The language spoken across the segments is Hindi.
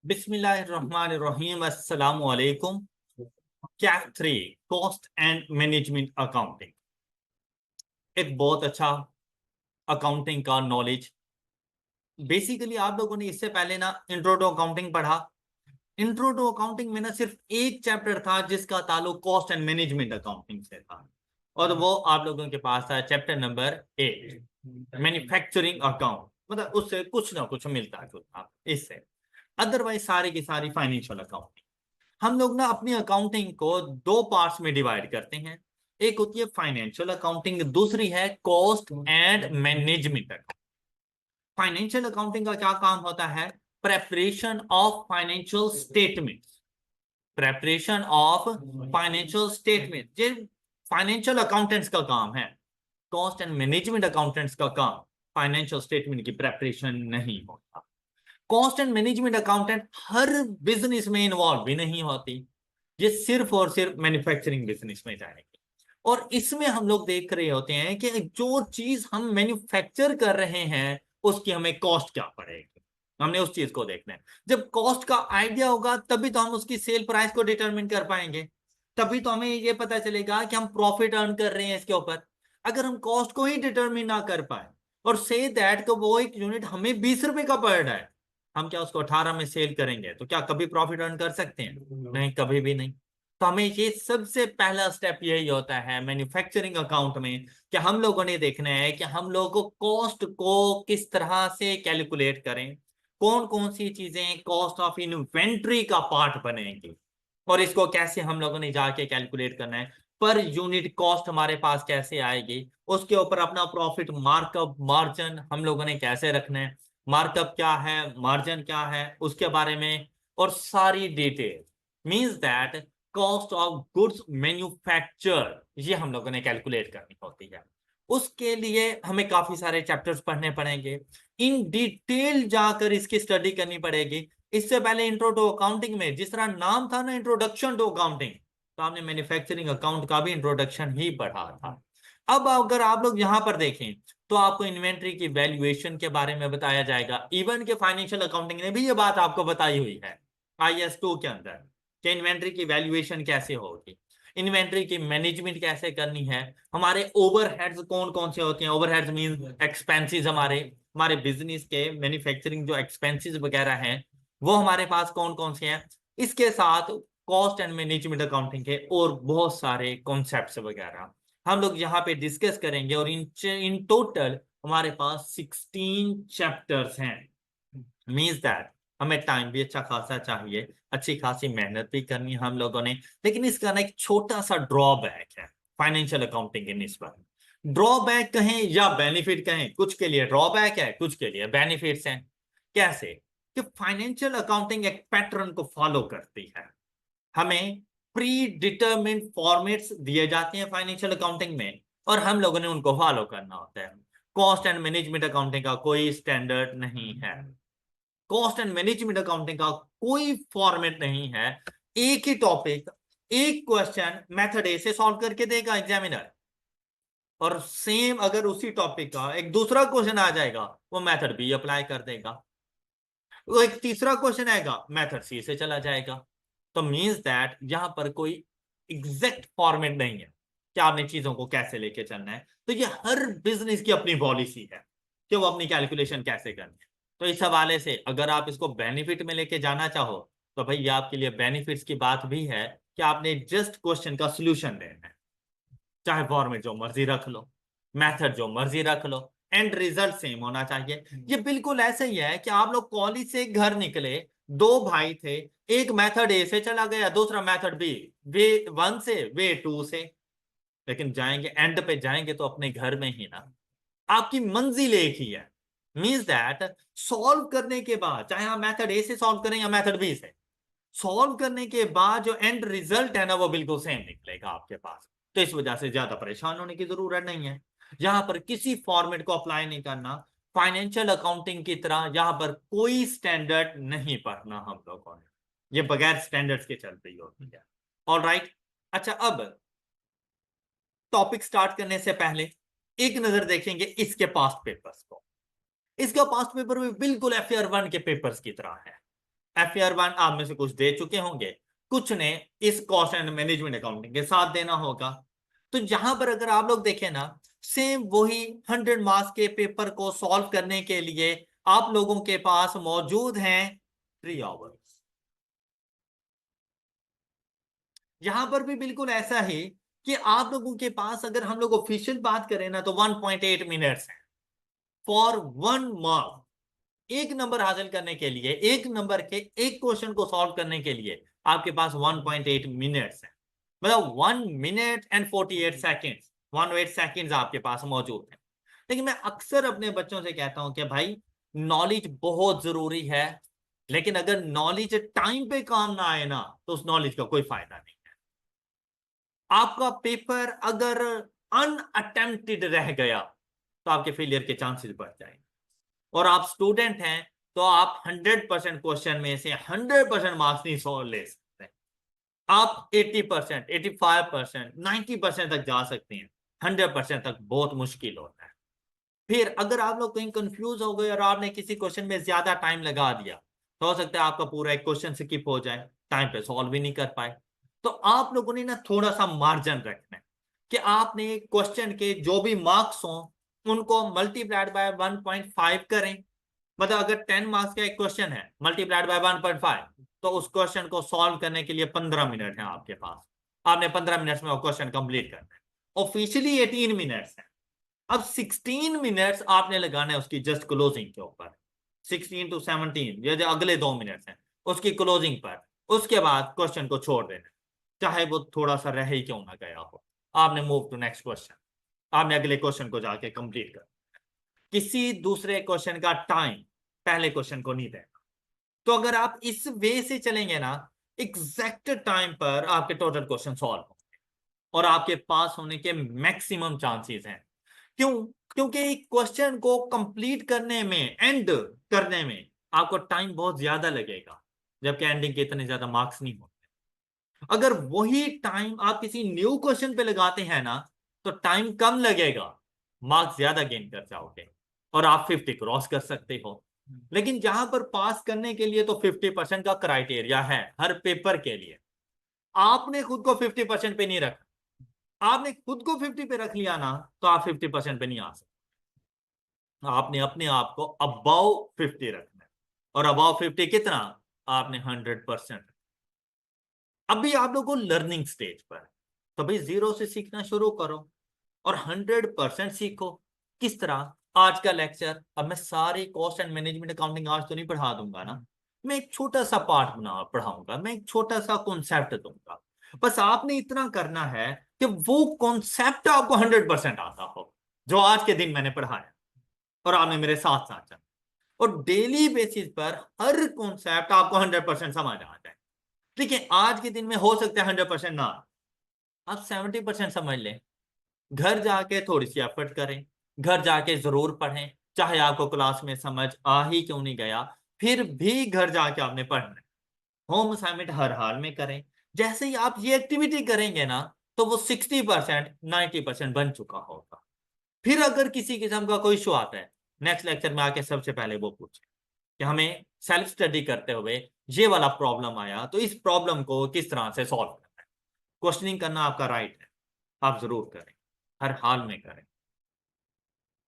बिस्मिल्लाहिर्रहमानिर्रहीम अस्सलामु अलैकुम। CAT 3 cost and management accounting एक बहुत अच्छा अकाउंटिंग का नॉलेज। बेसिकली आप लोगों ने इससे पहले ना इंट्रो टू अकाउंटिंग पढ़ा। इंट्रो टू अकाउंटिंग में ना सिर्फ एक चैप्टर था जिसका ताल्लुक कॉस्ट एंड मैनेजमेंट अकाउंटिंग से था, और वो आप लोगों के पास था चैप्टर नंबर 8 मैन्युफैक्चरिंग अकाउंट। मतलब उससे कुछ ना कुछ मिलता जुलता इससे। अदरवाइज सारी की सारी फाइनेंशियल अकाउंटिंग। हम लोग ना अपनी अकाउंटिंग को दो पार्ट्स में डिवाइड करते हैं। एक होती है फाइनेंशियल अकाउंटिंग, दूसरी है cost and management accounting. Financial accounting का क्या काम होता है? Preparation of financial statements. Preparation of financial statement ये फाइनेंशियल अकाउंटेंट्स का काम है। कॉस्ट एंड मैनेजमेंट अकाउंटेंट्स का काम फाइनेंशियल स्टेटमेंट की प्रेपरेशन नहीं होता। Cost and management accountant her business में इन्वॉल्व भी नहीं होती, ये सिर्फ और सिर्फ मैन्युफैक्चरिंग बिजनेस में जाएंगे। और इसमें हम लोग देख रहे होते हैं कि जो चीज हम मैन्युफैक्चर कर रहे हैं उसकी हमें कॉस्ट क्या पड़ेगी, हमने उस चीज को देखना है। जब कॉस्ट का आइडिया होगा तभी तो हम उसकी सेल प्राइस को डिटरमिन कर पाएंगे, तभी तो हमें ये पता चलेगा कि हम प्रॉफिट अर्न कर रहे हैं इसके ऊपर। अगर हम कॉस्ट को ही डिटरमिन ना कर पाए और से दैट को वो एक यूनिट हमें 20 रुपए का पड़ रहा है, हम क्या उसको 18 में सेल करेंगे? तो क्या कभी प्रॉफिट अर्न कर सकते हैं? नहीं, कभी भी नहीं। तो हमें ये सबसे पहला स्टेप यही होता है मैन्युफैक्चरिंग अकाउंट में कि हम लोगों ने देखना है कि हम लोगों को कॉस्ट को किस तरह से कैलकुलेट करें, कौन कौन सी चीजें कॉस्ट ऑफ इन्वेंट्री का पार्ट बनेंगी, और इसको कैसे हम लोगों ने जाके कैलकुलेट करना है। पर यूनिट कॉस्ट हमारे पास कैसे आएगी, उसके ऊपर अपना प्रॉफिट मार्कअप मार्जिन हम लोगों ने कैसे रखना है, मार्कअप क्या है, मार्जिन क्या है, उसके बारे में और सारी detail. Means that cost of goods manufacture ये हम लोगों ने कैलकुलेट करनी होती है। उसके लिए हमें काफी सारे चैप्टर्स पढ़ने पड़ेंगे, इन डिटेल जाकर इसकी स्टडी करनी पड़ेगी। इससे पहले इंट्रो टू अकाउंटिंग में जिस तरह नाम था ना इंट्रोडक्शन टू अकाउंटिंग, तो आपने मैन्युफैक्चरिंग अकाउंट का भी इंट्रोडक्शन ही पढ़ा था। अब अगर आप लोग यहां पर देखें तो आपको इन्वेंट्री की वैल्यूएशन के बारे में बताया जाएगा। इवन के फाइनेंशियल अकाउंटिंग ने भी ये बात आपको बताई हुई है IS 2 के अंदर कि इन्वेंट्री की वैल्यूएशन कैसे होगी, इन्वेंट्री की मैनेजमेंट कैसे करनी है, हमारे ओवरहेड्स कौन कौन से होते हैं। ओवरहेड्स मीन एक्सपेंसेस, हमारे हमारे बिजनेस के मैन्युफैक्चरिंग जो एक्सपेंसेस वगैरह हैं वो हमारे पास कौन कौन से हैं। इसके साथ कॉस्ट एंड मैनेजमेंट अकाउंटिंग के और बहुत सारे कॉन्सेप्ट्स वगैरह हम लोग यहाँ पे डिस्कस करेंगे। और इन टोटल हमारे पास 16 चैप्टर्स हैं। मीन्स दैट हमें टाइम भी अच्छा खासा चाहिए, अच्छी खासी मेहनत भी करनी है हम लोगों ने। लेकिन इसका ना एक छोटा सा ड्रॉबैक है फाइनेंशियल अकाउंटिंग के निस्बत। ड्रॉबैक कहें या बेनिफिट कहें, कुछ के लिए ड्रॉबैक है, कुछ के लिए बेनिफिट्स हैं। कैसे? कि फाइनेंशियल अकाउंटिंग एक पैटर्न को फॉलो करती है। हमें प्री डिटर्मिन्ड फॉर्मेट्स दिए जाते हैं फाइनेंशियल अकाउंटिंग में, और हम लोगों ने उनको फॉलो करना होता है। कॉस्ट एंड मैनेजमेंट अकाउंटिंग का कोई स्टैंडर्ड नहीं है, कॉस्ट एंड मैनेजमेंट अकाउंटिंग का कोई फॉर्मेट नहीं है। एक ही टॉपिक, एक क्वेश्चन मेथड ए से सॉल्व करके देगा एग्जामिनर, और सेम अगर उसी टॉपिक का एक दूसरा क्वेश्चन आ जाएगा वो मेथड बी अप्लाई कर देगा, वो एक तीसरा क्वेश्चन आएगा मेथड सी से चला जाएगा। तो मींस दैट यहां पर कोई एग्जैक्ट फॉर्मेट नहीं है कि आपने चीजों को कैसे लेके चलना है। तो ये हर बिजनेस की अपनी पॉलिसी है कि वो अपनी कैलकुलेशन कैसे करनी है। तो इस हवाले से अगर आप इसको बेनिफिट में लेके जाना चाहो तो भाई ये आपके लिए बेनिफिट्स की बात भी है कि आपने जस्ट क्वेश्चन का सोल्यूशन देना है, चाहे फॉर्मेट जो मर्जी रख लो, मेथड जो मर्जी रख लो, एंड रिजल्ट सेम होना चाहिए। ये बिल्कुल ऐसे ही है कि आप लोग कॉलेज से घर निकले, दो भाई थे, एक मेथड ए से चला गया, दूसरा मेथड बी, वे 1 से वे 2 से, लेकिन जाएंगे एंड पे जाएंगे तो अपने घर में ही ना। आपकी मंजिल एक ही है। मीन्स दैट सॉल्व करने के बाद चाहे आप मेथड ए से सॉल्व करें या मेथड बी से, सॉल्व करने के बाद जो एंड रिजल्ट है ना वो बिल्कुल सेम निकलेगा आपके पास। तो इस वजह से ज्यादा परेशान होने की जरूरत नहीं है। यहां पर किसी फॉर्मेट को अप्लाई नहीं करना, फाइनेंशियल अकाउंटिंग की तरह यहां पर कोई स्टैंडर्ड नहीं पढ़ना हम लोगों ने, ये बगैर स्टैंडर्ड्स के चल रही होती है। All right. अच्छा, अब टॉपिक स्टार्ट करने से पहले एक नजर देखेंगे इसके पास्ट पेपर्स को। इसका पास्ट पेपर भी बिल्कुल FR 1 के पेपर्स की तरह है। FR1 आप में से कुछ दे चुके होंगे, कुछ ने इस कॉस्ट एंड मैनेजमेंट अकाउंटिंग के साथ देना होगा। तो यहां पर अगर आप लोग देखें ना, सेम वही 100 मार्क्स के पेपर को सॉल्व करने के लिए आप लोगों के पास मौजूद हैं 3 आवर्स। यहां पर भी बिल्कुल ऐसा ही कि आप लोगों के पास अगर हम लोग ऑफिशियल बात करें ना तो 1.8 मिनट्स है फॉर 1 मार्क। एक नंबर हासिल करने के लिए, एक नंबर के एक क्वेश्चन को सॉल्व करने के लिए आपके पास 1.8 मिनट्स है, मतलब 1 मिनट एंड 48 सेकेंड्स, 108 सेकेंड्स आपके पास मौजूद है। लेकिन मैं अक्सर अपने बच्चों से कहता हूं कि भाई नॉलेज बहुत जरूरी है, लेकिन अगर नॉलेज टाइम पे काम ना आए ना तो उस नॉलेज का कोई फायदा नहीं है। आपका पेपर अगर अनअटेम्प्टेड रह गया तो आपके फेलियर के चांसेस बढ़ जाएंगे। और आप स्टूडेंट हैं तो आप 100% क्वेश्चन में से 100% मार्क्स नहीं सो ले सकते। आप 80%, 85%, 90% तक जा सकते हैं, 100% तक बहुत मुश्किल होता है। फिर अगर आप लोग कहीं कंफ्यूज हो गए और आपने किसी क्वेश्चन में ज्यादा टाइम लगा दिया तो हो सकता है आपका पूरा एक क्वेश्चन स्किप हो जाए, टाइम पे सॉल्व भी नहीं कर पाए। तो आप लोगों ने ना थोड़ा सा मार्जिन रखना है कि आपने क्वेश्चन के जो भी मार्क्स हों उनको मल्टीप्लाइड बाय 1.5 करें। मतलब अगर 10 मार्क्स का एक क्वेश्चन है मल्टीप्लाइड बाय 1.5, तो उस क्वेश्चन को सॉल्व करने के लिए 15 मिनट है आपके पास। आपने 15 मिनट्स में वो क्वेश्चन कंप्लीट करना है। ऑफिशियली 18 मिनट्स है। अब 16 मिनट्स आपने लगाना है उसकी जस्ट क्लोजिंग के ऊपर। 16 to 17 ये जो अगले 2 मिनट्स हैं उसकी क्लोजिंग पर। उसके बाद क्वेश्चन को छोड़ देना, चाहे वो थोड़ा सा रह ही क्यों ना गया हो। आपने मूव टू नेक्स्ट क्वेश्चन, आपने अगले क्वेश्चन को जाके कंप्लीट कर। किसी दूसरे क्वेश्चन का टाइम पहले क्वेश्चन को नहीं देना। तो अगर आप इस वे से चलेंगे ना, एग्जैक्ट टाइम पर आपके टोटल क्वेश्चन सॉल्व होंगे और आपके पास होने के मैक्सिमम चांसेस हैं। क्यों? क्योंकि एक क्वेश्चन को कंप्लीट करने में, एंड करने में आपको टाइम बहुत ज्यादा लगेगा, जबकि एंडिंग के इतने ज्यादा मार्क्स नहीं होते। अगर वही टाइम आप किसी न्यू क्वेश्चन पे लगाते हैं ना तो टाइम कम लगेगा, मार्क्स ज्यादा गेन कर जाओगे और आप 50 क्रॉस कर सकते हो। लेकिन जहां पर पास करने के लिए तो 50% का क्राइटेरिया है हर पेपर के लिए। आपने खुद को 50% पे नहीं रखा, आपने खुद को 50 पे रख लिया ना तो आप 50% पे नहीं आ सकते। आपने अपने आप को अबाउ 50 रखना है। और अबाउ 50 कितना? आपने 100%। अभी आप लोगों को लर्निंग स्टेज पर, तो भाई जीरो से सीखना शुरू करो और 100% सीखो। किस तरह? आज का लेक्चर, अब मैं सारी कॉस्ट एंड मैनेजमेंट अकाउंटिंग आज तो नहीं पढ़ा दूंगा ना, मैं एक छोटा सा पार्ट बना पढ़ाऊंगा, मैं एक छोटा सा कॉन्सेप्ट दूंगा। बस आपने इतना करना है कि वो कॉन्सेप्ट आपको 100% आता हो जो आज के दिन मैंने पढ़ाया और आपने मेरे साथ साथ चला, और डेली बेसिस पर हर कॉन्सेप्ट आपको 100% समझ आ जाए। देखिए आज के दिन में हो सकता है 100% ना, आप 70% समझ लें। घर जाके थोड़ी सी एफर्ट करें, घर जाके जरूर पढ़ें, चाहे आपको क्लास में समझ आ ही क्यों नहीं गया, फिर भी घर जाके आपने पढ़ना है। होम असाइनमेंट हर हाल में करें। जैसे ही आप ये एक्टिविटी करेंगे ना तो वो 60% 90% बन चुका होगा। फिर अगर किसी किस्म का कोई इशू आता है, नेक्स्ट लेक्चर में आके सबसे पहले वो पूछे कि हमें सेल्फ स्टडी करते हुए ये वाला प्रॉब्लम आया तो इस प्रॉब्लम को किस तरह से सॉल्व करना है। क्वेश्चनिंग करना आपका राइट है, आप जरूर करें, हर हाल में करें।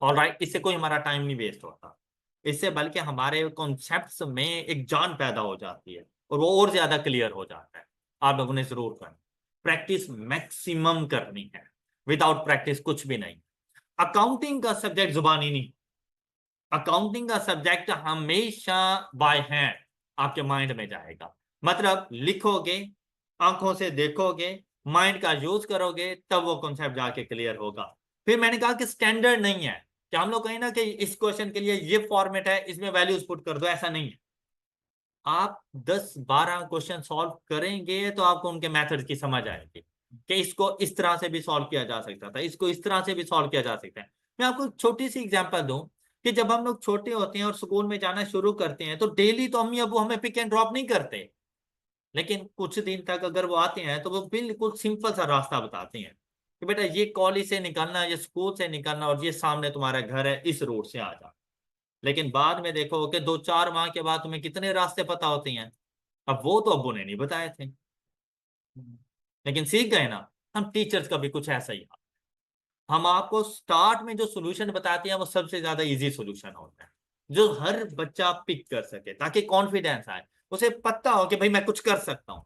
ऑलराइट, इससे कोई हमारा टाइम नहीं वेस्ट होता, इससे बल्कि हमारे कॉन्सेप्ट्स में एक जान पैदा हो जाती है और वो और ज्यादा क्लियर हो जाता है। आप लोगों ने जरूर करना, प्रैक्टिस मैक्सिमम करनी है, विदाउट प्रैक्टिस कुछ भी नहीं। अकाउंटिंग का सब्जेक्ट जुबानी नहीं, अकाउंटिंग का सब्जेक्ट हमेशा बाय हैंड आपके माइंड में जाएगा। मतलब लिखोगे, आंखों से देखोगे, माइंड का यूज करोगे, तब वो कॉन्सेप्ट जाके क्लियर होगा। फिर मैंने कहा कि स्टैंडर्ड नहीं है कि हम लोग कहें ना कि इस क्वेश्चन के लिए ये फॉर्मेट है, इसमें वैल्यूज पुट कर दो, ऐसा नहीं है। आप 10-12 क्वेश्चन सॉल्व करेंगे तो आपको उनके मेथड की समझ आएगी कि इसको इस तरह से भी सॉल्व किया जा सकता था, इसको इस तरह से भी सॉल्व किया जा सकता है। मैं आपको एक छोटी सी एग्जांपल दूं कि जब हम लोग छोटे होते हैं और स्कूल में जाना शुरू करते हैं तो डेली तो अम्मी अबू हमें पिक एंड ड्रॉप नहीं करते, लेकिन कुछ दिन तक अगर वो आते हैं तो वो बिल्कुल सिंपल सा रास्ता बताते हैं कि बेटा ये कॉलेज से निकलना, ये स्कूल से निकलना और ये सामने तुम्हारा घर है, इस रोड से आ जा। लेकिन बाद में देखो कि 2-4 माह के बाद तुम्हें कितने रास्ते पता होते हैं, अब वो तो अब्बू ने नहीं बताए थे, लेकिन सीख गए ना। हम टीचर्स का भी कुछ ऐसा ही है, हम आपको स्टार्ट में जो सोल्यूशन बताते हैं वो सबसे ज्यादा इजी सोल्यूशन होता है, जो हर बच्चा पिक कर सके, ताकि कॉन्फिडेंस आए, उसे पता हो कि भाई मैं कुछ कर सकता हूँ।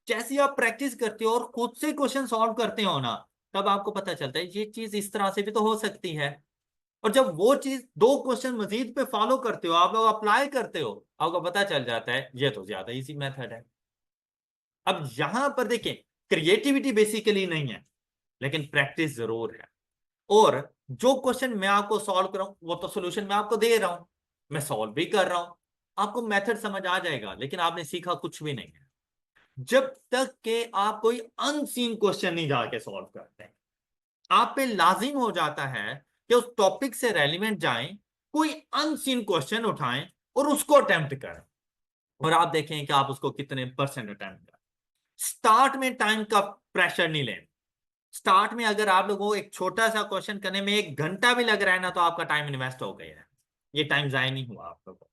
जैसे ही आप प्रैक्टिस करते हो और खुद से क्वेश्चन सॉल्व करते हो ना, तब आपको पता चलता है ये चीज इस तरह से भी तो हो सकती है। और जब वो चीज दो क्वेश्चन मजीद पे फॉलो करते हो, आप लोग अप्लाई करते हो, आपको पता चल जाता है ये तो ज्यादा इजी मेथड है। अब यहां पर देखें, क्रिएटिविटी बेसिकली नहीं है, लेकिन प्रैक्टिस जरूर है। और जो क्वेश्चन मैं आपको सॉल्व कर रहा हूं वो तो सोल्यूशन मैं आपको दे रहा हूं, मैं सॉल्व भी कर रहा हूं, आपको मेथड समझ आ जाएगा, लेकिन आपने सीखा कुछ भी नहीं है जब तक कि आप कोई अनसीन क्वेश्चन नहीं जाके सॉल्व करते हैं। आप पे लाजिम हो जाता है कि उस टॉपिक से रेलिवेंट जाएं, कोई अनसीन क्वेश्चन उठाएं और उसको अटेम्प्ट करें, और आप देखें कि आप उसको कितने परसेंट अटेम्प्ट करें। स्टार्ट में टाइम का प्रेशर नहीं लें। स्टार्ट में अगर आप लोगों को एक छोटा सा क्वेश्चन करने में 1 घंटा भी लग रहा है ना, तो आपका टाइम इन्वेस्ट हो गया है, ये टाइम जाया नहीं हुआ आप लोगों को।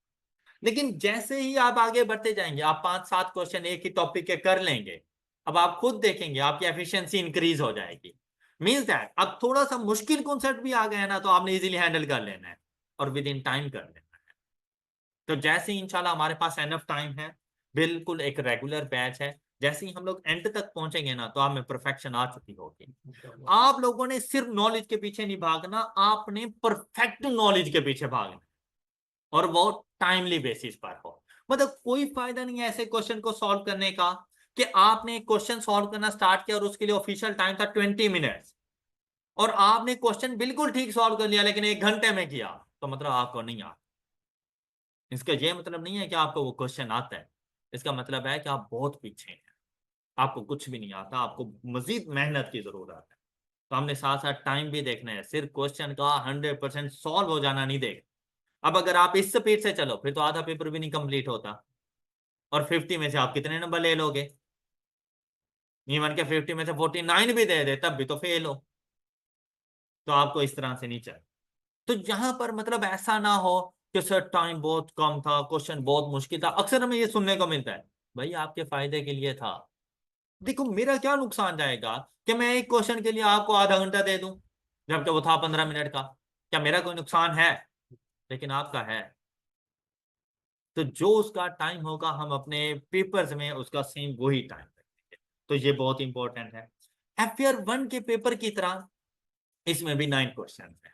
लेकिन जैसे ही आप आगे बढ़ते जाएंगे, आप 5-7 क्वेश्चन एक ही टॉपिक के कर लेंगे, अब आप खुद देखेंगे आपकी एफिशिएंसी इंक्रीज हो जाएगी। मीन्स दैट अब थोड़ा सा मुश्किल कॉन्सेप्ट भी आ गया है ना, तो आपने इजीली हैंडल कर लेना है और विद इन टाइम कर लेना है। तो जैसे ही इंशाल्लाह हमारे पास एनफ टाइम है, बिल्कुल एक रेगुलर बैच है, जैसे ही हम लोग एंड तक पहुंचेंगे ना, तो आप में परफेक्शन आ चुकी होगी। आप लोगों ने सिर्फ नॉलेज के पीछे नहीं भागना, आपने परफेक्ट नॉलेज के पीछे भागना, और वो टाइमली बेसिस पर हो। मतलब कोई फायदा नहीं है ऐसे क्वेश्चन को सॉल्व करने का कि आपने क्वेश्चन सॉल्व करना स्टार्ट किया और उसके लिए ऑफिशियल टाइम था 20 मिनट्स, और आपने क्वेश्चन बिल्कुल ठीक सॉल्व कर लिया लेकिन 1 घंटे में किया, तो मतलब आपको नहीं आता। इसका यह मतलब नहीं है कि आपको वो क्वेश्चन आता है, इसका मतलब है कि आप बहुत पीछे हैं, आपको कुछ भी नहीं आता, आपको मजीद मेहनत की जरूरत है। तो हमने साथ साथ टाइम भी देखना है, सिर्फ क्वेश्चन का 100% सॉल्व हो जाना नहीं देख। अब अगर आप इस स्पीड से चलो फिर तो आधा पेपर भी नहीं कंप्लीट होता, और 50 में से आप कितने नंबर ले लोगे? इवन के 50 में से 49 भी दे दे तब भी तो फेल हो। तो आपको इस तरह से नहीं चाहिए। तो यहां पर मतलब ऐसा ना हो कि सर टाइम बहुत कम था, क्वेश्चन बहुत मुश्किल था, अक्सर हमें ये सुनने को मिलता है। भाई आपके फायदे के लिए था। देखो मेरा क्या नुकसान जाएगा कि मैं एक क्वेश्चन के लिए आपको आधा घंटा दे दूं, जबकि वो था 15 मिनट का। क्या मेरा कोई नुकसान है? लेकिन आपका है। तो जो उसका टाइम होगा हम अपने पेपर्स में उसका सेम वही टाइम रखेंगे। तो ये बहुत इंपॉर्टेंट है। FR1 के पेपर की तरह इसमें भी 9 क्वेश्चन है,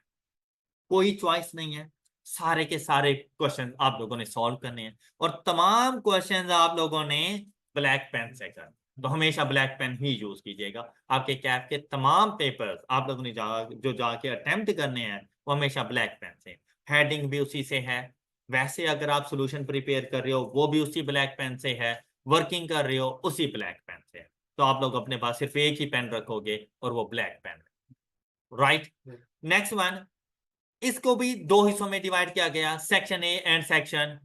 कोई चॉइस नहीं है, सारे के सारे क्वेश्चन आप लोगों ने सॉल्व करने हैं, और तमाम क्वेश्चन आप लोगों ने ब्लैक पेन से करने। तो हमेशा ब्लैक पेन ही यूज कीजिएगा। आपके कैप के तमाम पेपर्स आप लोगों ने जो जाके अटेम्प्ट करने हैं वो हमेशा ब्लैक पेन से, हेडिंग भी उसी से है, वैसे अगर आप सोल्यूशन प्रिपेयर कर रहे हो वो भी उसी ब्लैक पेन से है, वर्किंग कर रहे हो उसी ब्लैक पेन से है। तो आप लोग अपने पास सिर्फ एक ही पेन रखोगे और वो black pen, right. Next one, इसको भी दो हिस्सों में डिवाइड किया गया, सेक्शन ए एंड सेक्शन,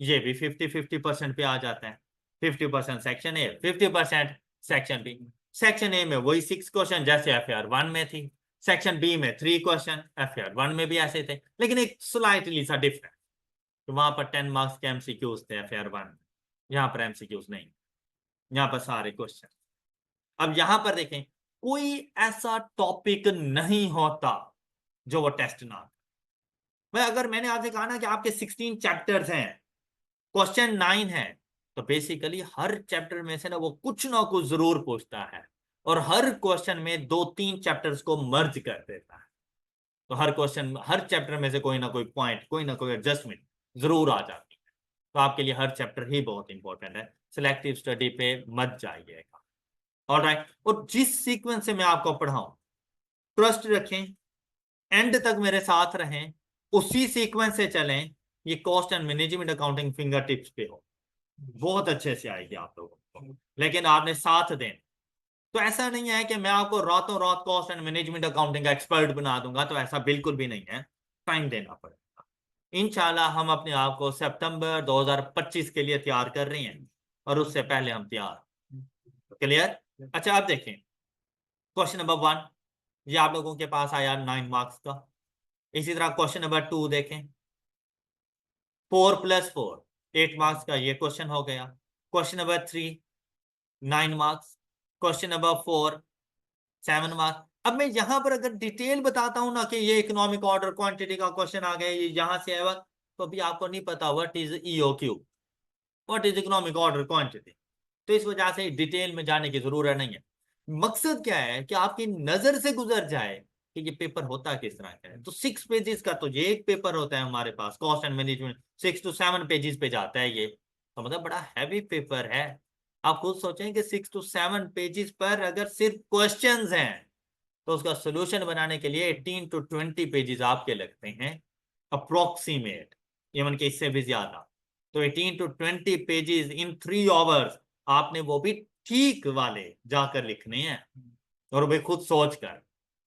ये भी 50-50% पे आ जाता है। 50% section A, 50% section B. Section A में वही 6 क्वेश्चन जैसे FR1 में थी, सेक्शन बी में 3 क्वेश्चन, FR1 में भी ऐसे थे, लेकिन एक स्लाइटली सा डिफरेंस, तो वहां पर 10 मार्क्स के MCQs थे FR1, यहाँ पर MCQs नहीं, यहाँ पर सारे क्वेश्चन। अब यहां पर देखें, कोई ऐसा टॉपिक नहीं होता जो वो टेस्ट ना, मैं अगर मैंने आपसे कहा ना कि आपके 16 चैप्टर्स हैं, क्वेश्चन 9 है, तो बेसिकली हर चैप्टर में से ना कुछ जरूर पूछता है, और हर क्वेश्चन में 2-3 चैप्टर्स को मर्ज कर देता है। तो हर क्वेश्चन हर चैप्टर में से कोई ना कोई पॉइंट, कोई ना कोई एडजस्टमेंट जरूर आ जाती है। तो आपके लिए हर चैप्टर ही बहुत इंपॉर्टेंट है, सिलेक्टिव स्टडी पे मत जाइएगा। ऑलराइट, और जिस सीक्वेंस से मैं आपको पढ़ाऊं, ट्रस्ट रखें, एंड तक मेरे साथ रहें, उसी सीक्वेंस से चलें, ये cost and management accounting finger tips पे हो, बहुत अच्छे से आएगी आप लोगों को, लेकिन आपने साथ दें। तो ऐसा नहीं है कि मैं आपको रातों रात कॉस्ट एंड मैनेजमेंट अकाउंटिंग का एक्सपर्ट बना दूंगा, तो ऐसा बिल्कुल भी नहीं है, टाइम देना पड़ेगा। इंशाल्लाह हम अपने आप को सितंबर 2025 के लिए तैयार कर रहे हैं, और उससे पहले हम तैयार। क्लियर? अच्छा आप देखें, क्वेश्चन नंबर 1 ये आप लोगों के पास आया 9 मार्क्स का। इसी तरह क्वेश्चन नंबर 2 देखें, 4 + 4 8 मार्क्स का ये क्वेश्चन हो गया। Question number 3 9 marks, question number 4 7 marks. अब मैं यहां पर अगर डिटेल बताता हूं ना कि ये इकोनॉमिक ऑर्डर क्वांटिटी का क्वेश्चन आ गया, ये यहां से आया, तो अभी आपको नहीं पता what is EOQ, what is economic order quantity. तो इस वजह से डिटेल में जाने की जरूरत नहीं है। मकसद क्या है कि आपकी नजर से गुजर जाए कि ये पेपर होता किस तरह का है। तो 6 पेजेस का तो ये एक पेपर होता है हमारे पास, cost and management 6 to 7 pages पे जाता है ये, तो मतलब बड़ा हैवी पेपर है। आप खुद सोचें कि 6 to 7 पेजेस पर अगर सिर्फ क्वेश्चंस हैं तो उसका सोल्यूशन बनाने के लिए 18 to 20 पेजेस आपके लगते हैं अप्रोक्सीमेट, इवन के इससे भी ज्यादा। तो 18 to 20 पेजेस इन 3 आवर्स आपने वो भी ठीक वाले जाकर लिखने हैं, और वे खुद सोच कर,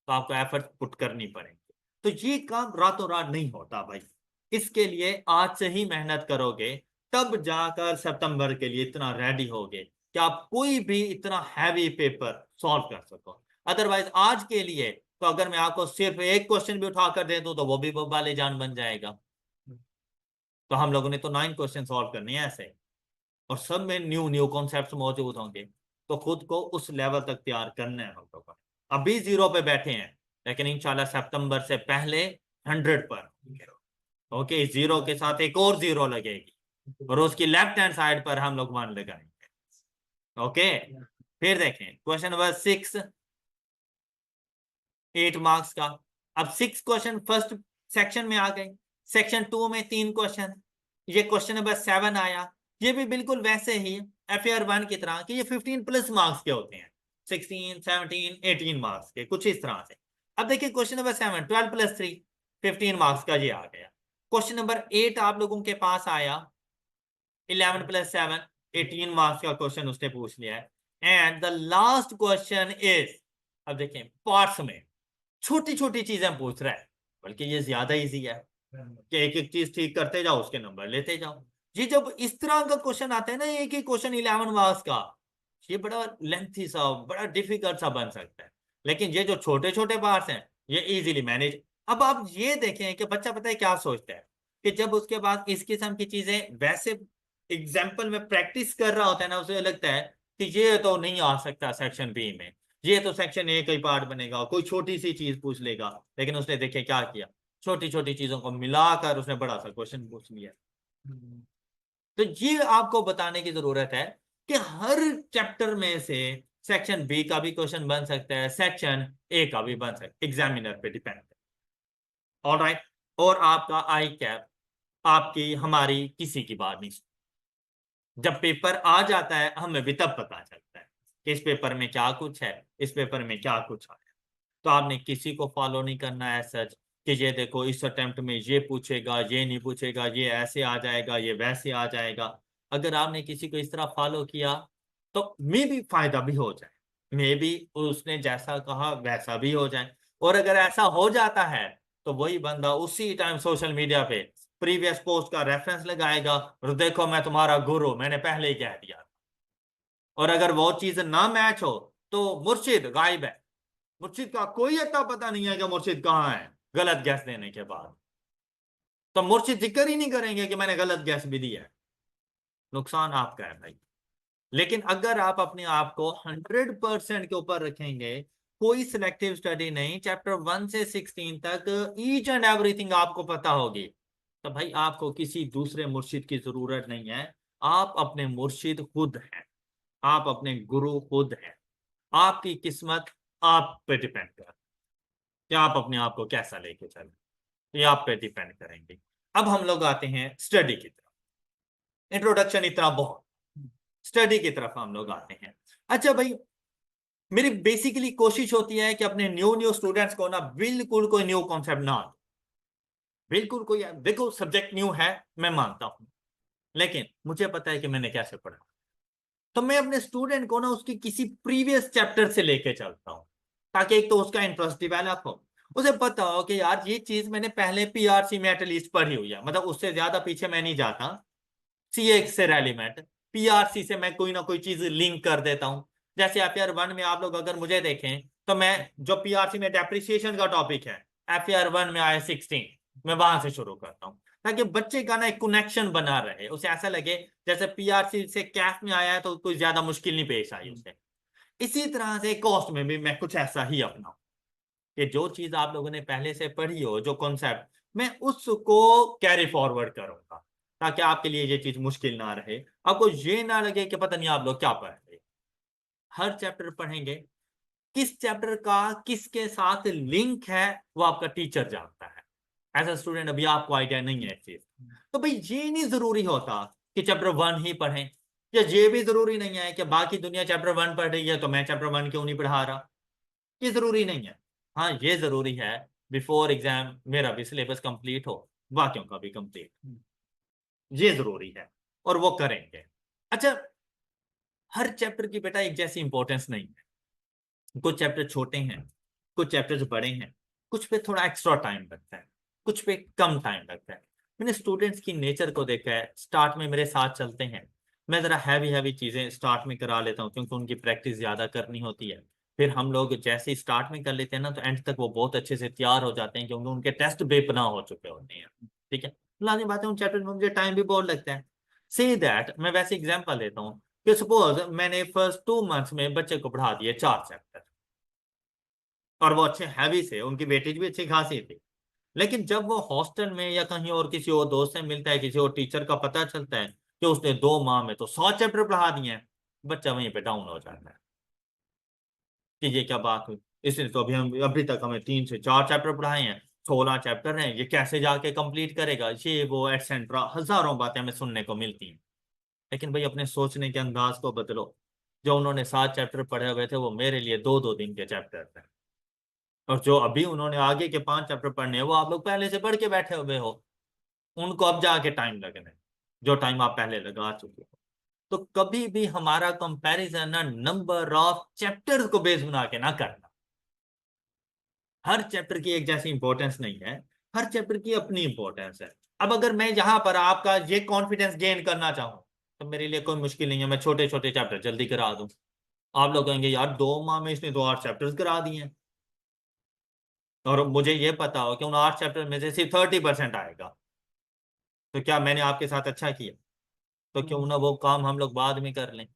तो आपको एफर्ट पुट करनी पड़ेगी। तो ये काम रातों रात नहीं होता भाई, इसके लिए आज से ही मेहनत करोगे तब जाकर सितंबर के लिए इतना रेडी होगे कि आप कोई भी इतना हैवी पेपर सॉल्व कर सको। अदरवाइज आज के लिए तो अगर मैं आपको सिर्फ एक क्वेश्चन भी उठा कर दे दूं तो वो भी बबाले जान बन जाएगा। तो हम लोगों ने तो 9 क्वेश्चन सॉल्व करने हैं ऐसे, और सब में न्यू न्यू कॉन्सेप्ट्स मौजूद होंगे। तो खुद को उस लेवल तक तैयार करना है हम लोगों को। अभी 0 पे बैठे हैं, लेकिन इंशाल्लाह सितंबर से पहले 100 पर। ओके, 0 के साथ एक और 0 लगेगी और उसकी लेफ्ट हैंड साइड पर हम लोग 1 लगाएंगे। ओके, फिर देखें क्वेश्चन नंबर 6 8 मार्क्स का। अब 6 क्वेश्चन फर्स्ट सेक्शन में आ गए, सेक्शन 2 में 3 क्वेश्चन, ये क्वेश्चन नंबर 7 आया, ये भी बिल्कुल वैसे ही FAR 1 की तरह कि ये 15 प्लस मार्क्स के होते हैं, 16 17 18 मार्क्स के, कुछ इस तरह से। अब देखिए क्वेश्चन नंबर 7 12 प्लस 3 15 मार्क्स का ये आ गया। क्वेश्चन नंबर 8 आप लोगों के पास आया 11 प्लस 7 18 मार्क्स का क्वेश्चन उसने पूछ लिया है। And the last question is, अब देखें पार्ट्स में छोटी छोटी चीजें पूछ रहा है, बल्कि ये ज्यादा इजी है कि एक एक चीज ठीक करते जाओ उसके नंबर लेते जाओ। ये जब इस तरह का क्वेश्चन आता है ना, एक ही क्वेश्चन 11 मार्क्स का, ये बड़ा लेंथी सा बड़ा डिफिकल्ट सा बन सकता है। लेकिन ये जो छोटे छोटे पार्ट्स हैं ये इजीली मैनेज। अब आप ये देखें कि बच्चा पता है क्या सोचता है कि जब उसके बाद इस किस्म की चीजें वैसे एग्जाम्पल में प्रैक्टिस कर रहा होता है ना, उसे लगता है कि ये तो नहीं आ सकता सेक्शन बी में, ये तो सेक्शन ए का ही पार्ट बनेगा, कोई छोटी सी चीज पूछ लेगा। लेकिन उसने देखे क्या किया, छोटी छोटी चीजों को मिलाकर उसने बड़ा सा क्वेश्चन पूछ लिया। तो ये आपको बताने की जरूरत है कि हर चैप्टर में से सेक्शन बी का भी क्वेश्चन बन सकता है, सेक्शन ए का भी बन सकता है, एग्जामिनर पे डिपेंड है। ऑलराइट, और आपका आई कैप आपकी हमारी किसी की बात नहीं, जब पेपर आ जाता है हमें भी तब पता चलता है कि इस पेपर में क्या कुछ है, इस पेपर में क्या कुछ आया। तो आपने किसी को फॉलो नहीं करना है सच कि ये देखो इस अटेम्प्ट में ये पूछेगा, ये नहीं पूछेगा, ये ऐसे आ जाएगा, ये वैसे आ जाएगा। अगर आपने किसी को इस तरह फॉलो किया तो मे भी फायदा भी हो जाए, मे भी उसने जैसा कहा वैसा भी हो जाए। और अगर ऐसा हो जाता है तो वही बंदा उसी टाइम सोशल मीडिया पे प्रीवियस पोस्ट का रेफरेंस लगाएगा और देखो मैं तुम्हारा गुरु, मैंने पहले ही कह दिया। और अगर वो चीज ना मैच हो तो मुर्शिद गायब है, मुर्शिद का कोई अता पता नहीं है कि मुर्शिद कहाँ है गलत गैस देने के बाद। तो मुर्शिद जिक्र ही नहीं करेंगे कि मैंने गलत गैस भी दिया है, नुकसान आपका है भाई। लेकिन अगर आप अपने आप को 100% के ऊपर रखेंगे, कोई सिलेक्टिव स्टडी नहीं, चैप्टर 1 से 16 तक ईच एंड एवरीथिंग आपको पता होगी, तो भाई आपको किसी दूसरे मुर्शिद की जरूरत नहीं है। आप अपने मुर्शिद खुद हैं, आप अपने गुरु खुद हैं। आपकी किस्मत आप पे डिपेंड कर कि आप अपने आप को कैसा लेके चले, ये आप पे डिपेंड करेंगे। अब हम लोग आते हैं स्टडी की तरफ। इंट्रोडक्शन इतना बहुत, स्टडी की तरफ हम लोग आते हैं। अच्छा भाई, मेरी बेसिकली कोशिश होती है कि अपने न्यू न्यू स्टूडेंट्स को ना बिल्कुल कोई न्यू कॉन्सेप्ट ना आए, बिल्कुल कोई, देखो सब्जेक्ट न्यू है मैं मानता हूं, लेकिन मुझे पता है कि मैंने कैसे पढ़ा। तो मैं अपने स्टूडेंट को ना उसकी किसी प्रीवियस चैप्टर से लेके चलता हूँ, ताकि एक तो उसका इंटरेस्ट डेवलप हो, उसे पता हो कि यार ये चीज मैंने पहले PRC में एटलीस्ट पढ़ी हुई है, मतलब उससे ज्यादा पीछे मैं नहीं जाता। CA से रेलिवेंट PRC से मैं कोई ना कोई चीज लिंक कर देता हूँ। जैसे FAR 1 में आप लोग अगर मुझे देखें तो मैं जो PRC में डेप्रिसिएशन का टॉपिक है FAR 1 में आया 16, मैं वहां से शुरू करता हूँ। ताकि बच्चे का ना एक कनेक्शन बना रहे, उसे ऐसा लगे जैसे पीआरसी से कैफ में आया है तो कोई ज्यादा मुश्किल नहीं पेश आई उसे। इसी तरह से कॉस्ट में भी मैं कुछ ऐसा ही अपनाऊं कि जो चीज आप लोगों ने पहले से पढ़ी हो, जो कॉन्सेप्ट, मैं उसको कैरी फॉरवर्ड करूंगा ताकि आपके लिए ये चीज मुश्किल ना रहे, आपको ये ना लगे कि पता नहीं आप लोग क्या पढ़ रहे। हर चैप्टर पढ़ेंगे, किस चैप्टर का किसके साथ लिंक है वो आपका टीचर जानता है। एज अ स्टूडेंट अभी आपको आइडिया नहीं है इस चीज, तो भाई ये नहीं जरूरी होता कि चैप्टर 1 ही पढ़ें, या ये भी जरूरी नहीं है कि बाकी दुनिया चैप्टर 1 पढ़ रही है तो मैं चैप्टर 1 क्यों नहीं पढ़ा रहा। ये जरूरी नहीं है। हाँ ये जरूरी है बिफोर एग्जाम मेरा भी सिलेबस कंप्लीट हो, बाकियों का भी कंप्लीट, ये जरूरी है और वो करेंगे। अच्छा, हर चैप्टर की बेटा एक जैसी इंपॉर्टेंस नहीं है। कुछ चैप्टर छोटे हैं, कुछ चैप्टर्स बड़े हैं, कुछ पे थोड़ा एक्स्ट्रा टाइम लगता है, कुछ पे कम टाइम लगता है। मैंने स्टूडेंट्स की नेचर को देखा है, स्टार्ट में मेरे साथ चलते हैं, मैं जरा हैवी हैवी चीजें स्टार्ट में करा लेता हूँ क्योंकि उनकी प्रैक्टिस ज्यादा करनी होती है। फिर हम लोग जैसे ही स्टार्ट में कर लेते हैं ना तो एंड तक वो बहुत अच्छे से तैयार हो जाते हैं क्योंकि उनके टेस्ट बेपनाह हो चुके होते हैं। ठीक है, लानी बात है, उन चैप्टर में मुझे टाइम भी बहुत लगता है। से दैट मैं वैसे एग्जाम्पल लेता हूँ कि सपोज मैंने फर्स्ट 2 मंथ्स में बच्चे को पढ़ा दिए 4 चैप्टर, और वो अच्छे हैवी से, उनकी वेटेज भी अच्छी खासी थी। लेकिन जब वो हॉस्टल में या कहीं और किसी और दोस्त से मिलता है, किसी और टीचर का पता चलता है कि उसने 2 माह में तो 100 चैप्टर पढ़ा दिए हैं, बच्चा वहीं पे डाउन हो जाता है कि ये क्या बात हुई, इसने तो अभी तक हमें 3 से 4 चैप्टर पढ़ाए हैं, 16 चैप्टर हैं, ये कैसे जाके कंप्लीट करेगा, ये वो एटसेट्रा हजारों बातें हमें सुनने को मिलती हैं। लेकिन भाई अपने सोचने के अंदाज को बदलो। जो उन्होंने 7 चैप्टर पढ़े हुए थे वो मेरे लिए 2-2 दिन के चैप्टर थे, और जो अभी उन्होंने आगे के 5 चैप्टर पढ़ने हैं वो आप लोग पहले से पढ़ के बैठे हुए हो, उनको अब जाके टाइम लगने, जो टाइम आप पहले लगा चुके हो। तो कभी भी हमारा कंपैरिजन ना नंबर ऑफ चैप्टर्स को बेस बना के ना करना। हर चैप्टर की एक जैसी इंपॉर्टेंस नहीं है, हर चैप्टर की अपनी इंपॉर्टेंस है। अब अगर मैं यहाँ पर आपका ये कॉन्फिडेंस गेन करना चाहूँ तो मेरे लिए कोई मुश्किल नहीं है, मैं छोटे छोटे चैप्टर जल्दी करा दूं। आप लोग कहेंगे यार 2 माह में इसने तो 8 चैप्टर्स करा दिए हैं, और मुझे ये पता हो कि उन 8 चैप्टर में से सिर्फ 30% आएगा, तो क्या मैंने आपके साथ अच्छा किया? तो क्यों ना वो काम हम लोग बाद में कर लें,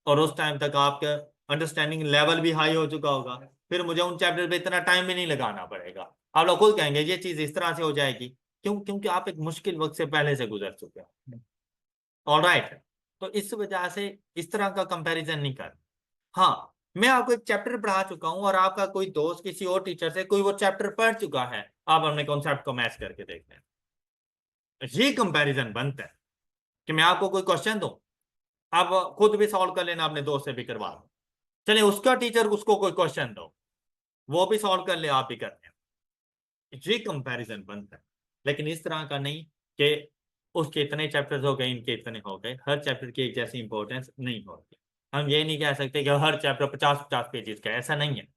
और उस टाइम तक आपका अंडरस्टैंडिंग लेवल भी हाई हो चुका होगा, फिर मुझे उन चैप्टर पे इतना टाइम भी नहीं लगाना पड़ेगा। आप लोग खुद कहेंगे ये चीज इस तरह से हो जाएगी, क्यों? क्योंकि आप एक मुश्किल वक्त से पहले से गुजर चुके हो। ऑलराइट, तो इस वजह से इस तरह का कंपैरिजन नहीं कर। हाँ, मैं आपको एक चैप्टर पढ़ा चुका हूं और आपका कोई दोस्त किसी और टीचर से कोई वो चैप्टर पढ़ चुका है, आप अपने कॉन्सेप्ट को मैच करके देख लें। ये कंपैरिजन बनता है कि मैं आपको कोई क्वेश्चन दूं, आप खुद भी सॉल्व कर लेना, अपने दोस्त से भी करवा लो, चलिए उसका टीचर उसको कोई क्वेश्चन दो, वो भी सॉल्व कर ले, आप भी कर ले, ये कंपैरिजन बनता है। लेकिन इस तरह का नहीं कि उसके इतने चैप्टर्स हो गए, इनके इतने हो गए, हर चैप्टर की एक जैसी इंपॉर्टेंस नहीं होती। हम ये नहीं कह सकते कि हर चैप्टर 50-50 पेजेस का, ऐसा नहीं है।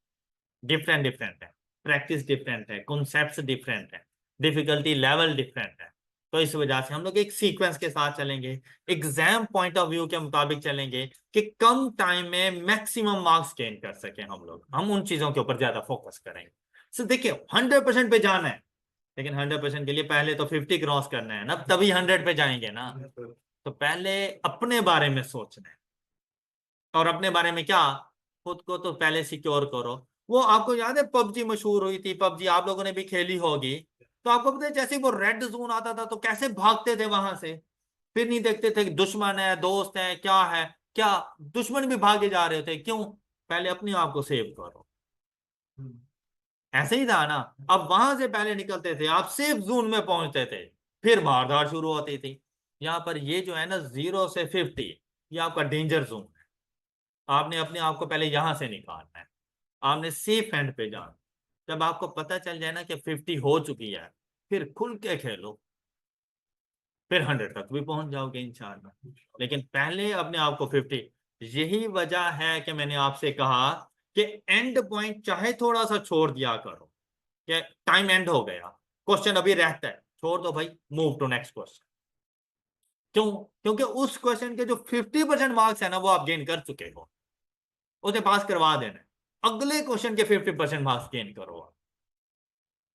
डिफरेंट डिफरेंट है, प्रैक्टिस डिफरेंट है, कॉन्सेप्ट्स डिफरेंट है, डिफिकल्टी लेवल डिफरेंट है। तो इस वजह से हम लोग एक सीक्वेंस के साथ चलेंगे, एग्जाम पॉइंट ऑफ व्यू के मुताबिक चलेंगे कि कम टाइम में मैक्सिमम मार्क्स गेन कर सकें हम लोग, हम उन चीजों के ऊपर ज्यादा फोकस करेंगे। सो देखिए 100% पे जाना है, लेकिन 100% के लिए पहले तो 50 क्रॉस करना है ना, तभी 100 पे जाएंगे ना। तो पहले अपने बारे में सोचना है, और अपने बारे में क्या, खुद को तो पहले सिक्योर करो। वो आपको याद है पबजी मशहूर हुई थी, पबजी आप लोगों ने भी खेली होगी, तो आपको पता है जैसे ही वो रेड जोन आता था तो कैसे भागते थे वहां से, फिर नहीं देखते थे कि दुश्मन है दोस्त है क्या है, क्या दुश्मन भी भागे जा रहे थे, क्यों? पहले अपने आप को सेव करो। ऐसे ही था ना, अब वहां से पहले निकलते थे, आप सेफ जोन में पहुंचते थे, फिर मारधाड़ शुरू होती थी। यहाँ पर ये जो है ना 0 से 50, ये आपका डेंजर जोन है। आपने अपने आप को पहले यहां से निकालना है, आपने सेफ एंड पे जाना। जब आपको पता चल जाए ना कि 50 हो चुकी है, फिर खुल के खेलो, फिर 100 तक भी पहुंच जाओगे इंशाल्लाह। लेकिन पहले अपने आप को 50, यही वजह है कि मैंने आपसे कहा कि एंड पॉइंट चाहे थोड़ा सा छोड़ दिया करो, कि टाइम एंड हो गया, क्वेश्चन अभी रहता है, छोड़ दो भाई, मूव टू नेक्स्ट क्वेश्चन। क्यों? क्योंकि उस क्वेश्चन के जो 50% मार्क्स है ना वो आप गेन कर चुके हो, उसे पास करवा देना है, अगले क्वेश्चन के 50% मार्क्स गेन करो।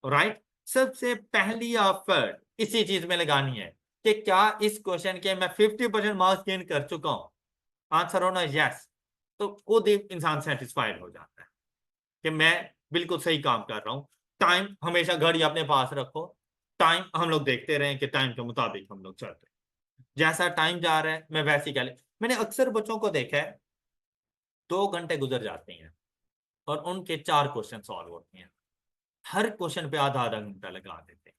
राइट, सबसे पहली एफर्ट इसी चीज में लगानी है कि क्या इस क्वेश्चन के मैं 50% मार्क्स गेन कर चुका हूं, आंसर होना यस, तो खुद ही इंसान सेटिस्फाइड हो जाता है कि मैं बिल्कुल सही काम कर रहा हूं। टाइम, हमेशा घड़ी अपने पास रखो, टाइम हम लोग देखते रहे कि टाइम के मुताबिक हम लोग चल रहे हैं, जैसा टाइम जा रहा है मैं वैसे ही मैंने अक्सर बच्चों को देखा है 2 घंटे गुजर जाते हैं और उनके 4 क्वेश्चन सॉल्व होते हैं, हर क्वेश्चन पे आधा आधा घंटा लगा देते हैं।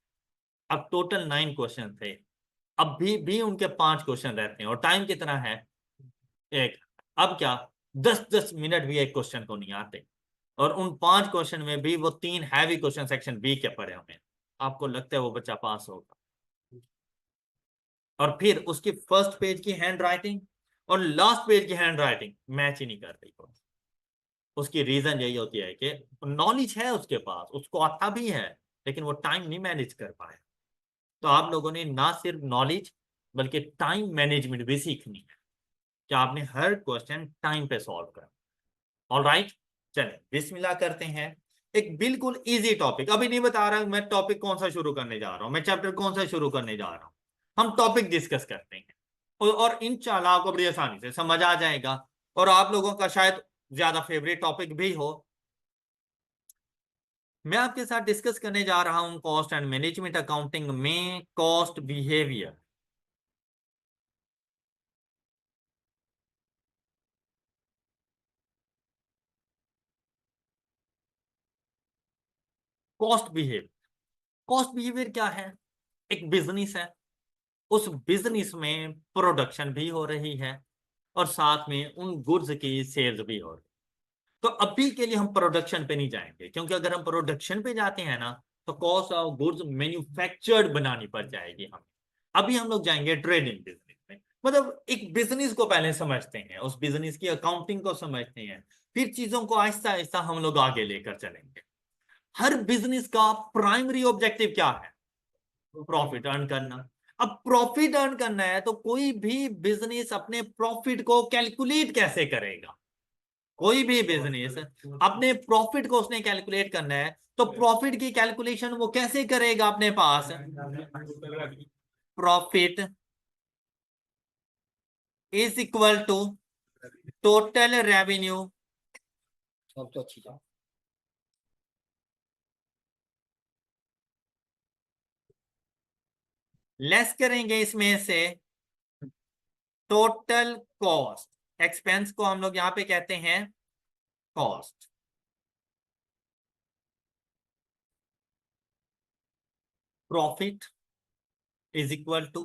अब टोटल 9 क्वेश्चन थे, अब भी उनके 5 क्वेश्चन रहते हैं और टाइम कितना है, एक। अब क्या 10-10 मिनट भी एक क्वेश्चन को नहीं आते, और उन 5 क्वेश्चन में भी वो 3 हैवी क्वेश्चन सेक्शन बी के पड़े हमें, आपको लगता है वो बच्चा पास होगा? और फिर उसकी फर्स्ट पेज की हैंड राइटिंग और लास्ट पेज की हैंड राइटिंग मैच ही नहीं कर रही हो। उसकी रीजन यही होती है कि नॉलेज है उसके पास, उसको आता भी है, लेकिन वो टाइम नहीं मैनेज कर पाए। तो आप लोगों ने ना सिर्फ नॉलेज बल्कि टाइम मैनेजमेंट भी सीखनी है कि आपने हर क्वेश्चन टाइम पे सॉल्व करना। ऑलराइट, चलिए बिस्मिल्लाह करते हैं। एक बिल्कुल इजी टॉपिक, अभी नहीं बता रहा मैं टॉपिक कौन सा शुरू करने जा रहा हूं, मैं चैप्टर कौन सा शुरू करने जा रहा हूं, हम टॉपिक डिस्कस करते हैं और इंशाल्लाह आपको बड़ी आसानी से समझ आ जाएगा, और आप लोगों का शायद ज्यादा फेवरेट टॉपिक भी हो। मैं आपके साथ डिस्कस करने जा रहा हूं कॉस्ट एंड मैनेजमेंट अकाउंटिंग में cost behaviour. Cost behaviour, cost behaviour क्या है? एक बिजनेस है, उस बिजनेस में प्रोडक्शन भी हो रही है और साथ में उन गुड्स की सेल्स भी हो रही है। तो अभी के लिए हम प्रोडक्शन पे नहीं जाएंगे, क्योंकि अगर हम प्रोडक्शन पे जाते हैं ना तो कॉस्ट ऑफ गुड्स मैन्युफैक्चर्ड बनानी पड़ जाएगी हमें। अभी हम लोग जाएंगे ट्रेडिंग बिजनेस में, मतलब एक बिजनेस को पहले समझते हैं, उस बिजनेस की अकाउंटिंग को समझते हैं, फिर चीजों को आहिस्ता आहिस्ता हम लोग आगे लेकर चलेंगे। हर बिजनेस का प्राइमरी ऑब्जेक्टिव क्या है? प्रॉफिट अर्न करना। अब प्रॉफिट अर्न करना है तो कोई भी बिजनेस अपने प्रॉफिट को कैलकुलेट कैसे करेगा? कोई भी बिजनेस अपने प्रॉफिट को उसने कैलकुलेट करना है, तो प्रॉफिट की कैलकुलेशन वो कैसे करेगा? अपने पास profit is equal to total revenue, सब तो अच्छी बात, लेस करेंगे इसमें से टोटल कॉस्ट। एक्सपेंस को हम लोग यहां पे कहते हैं cost. Profit is equal to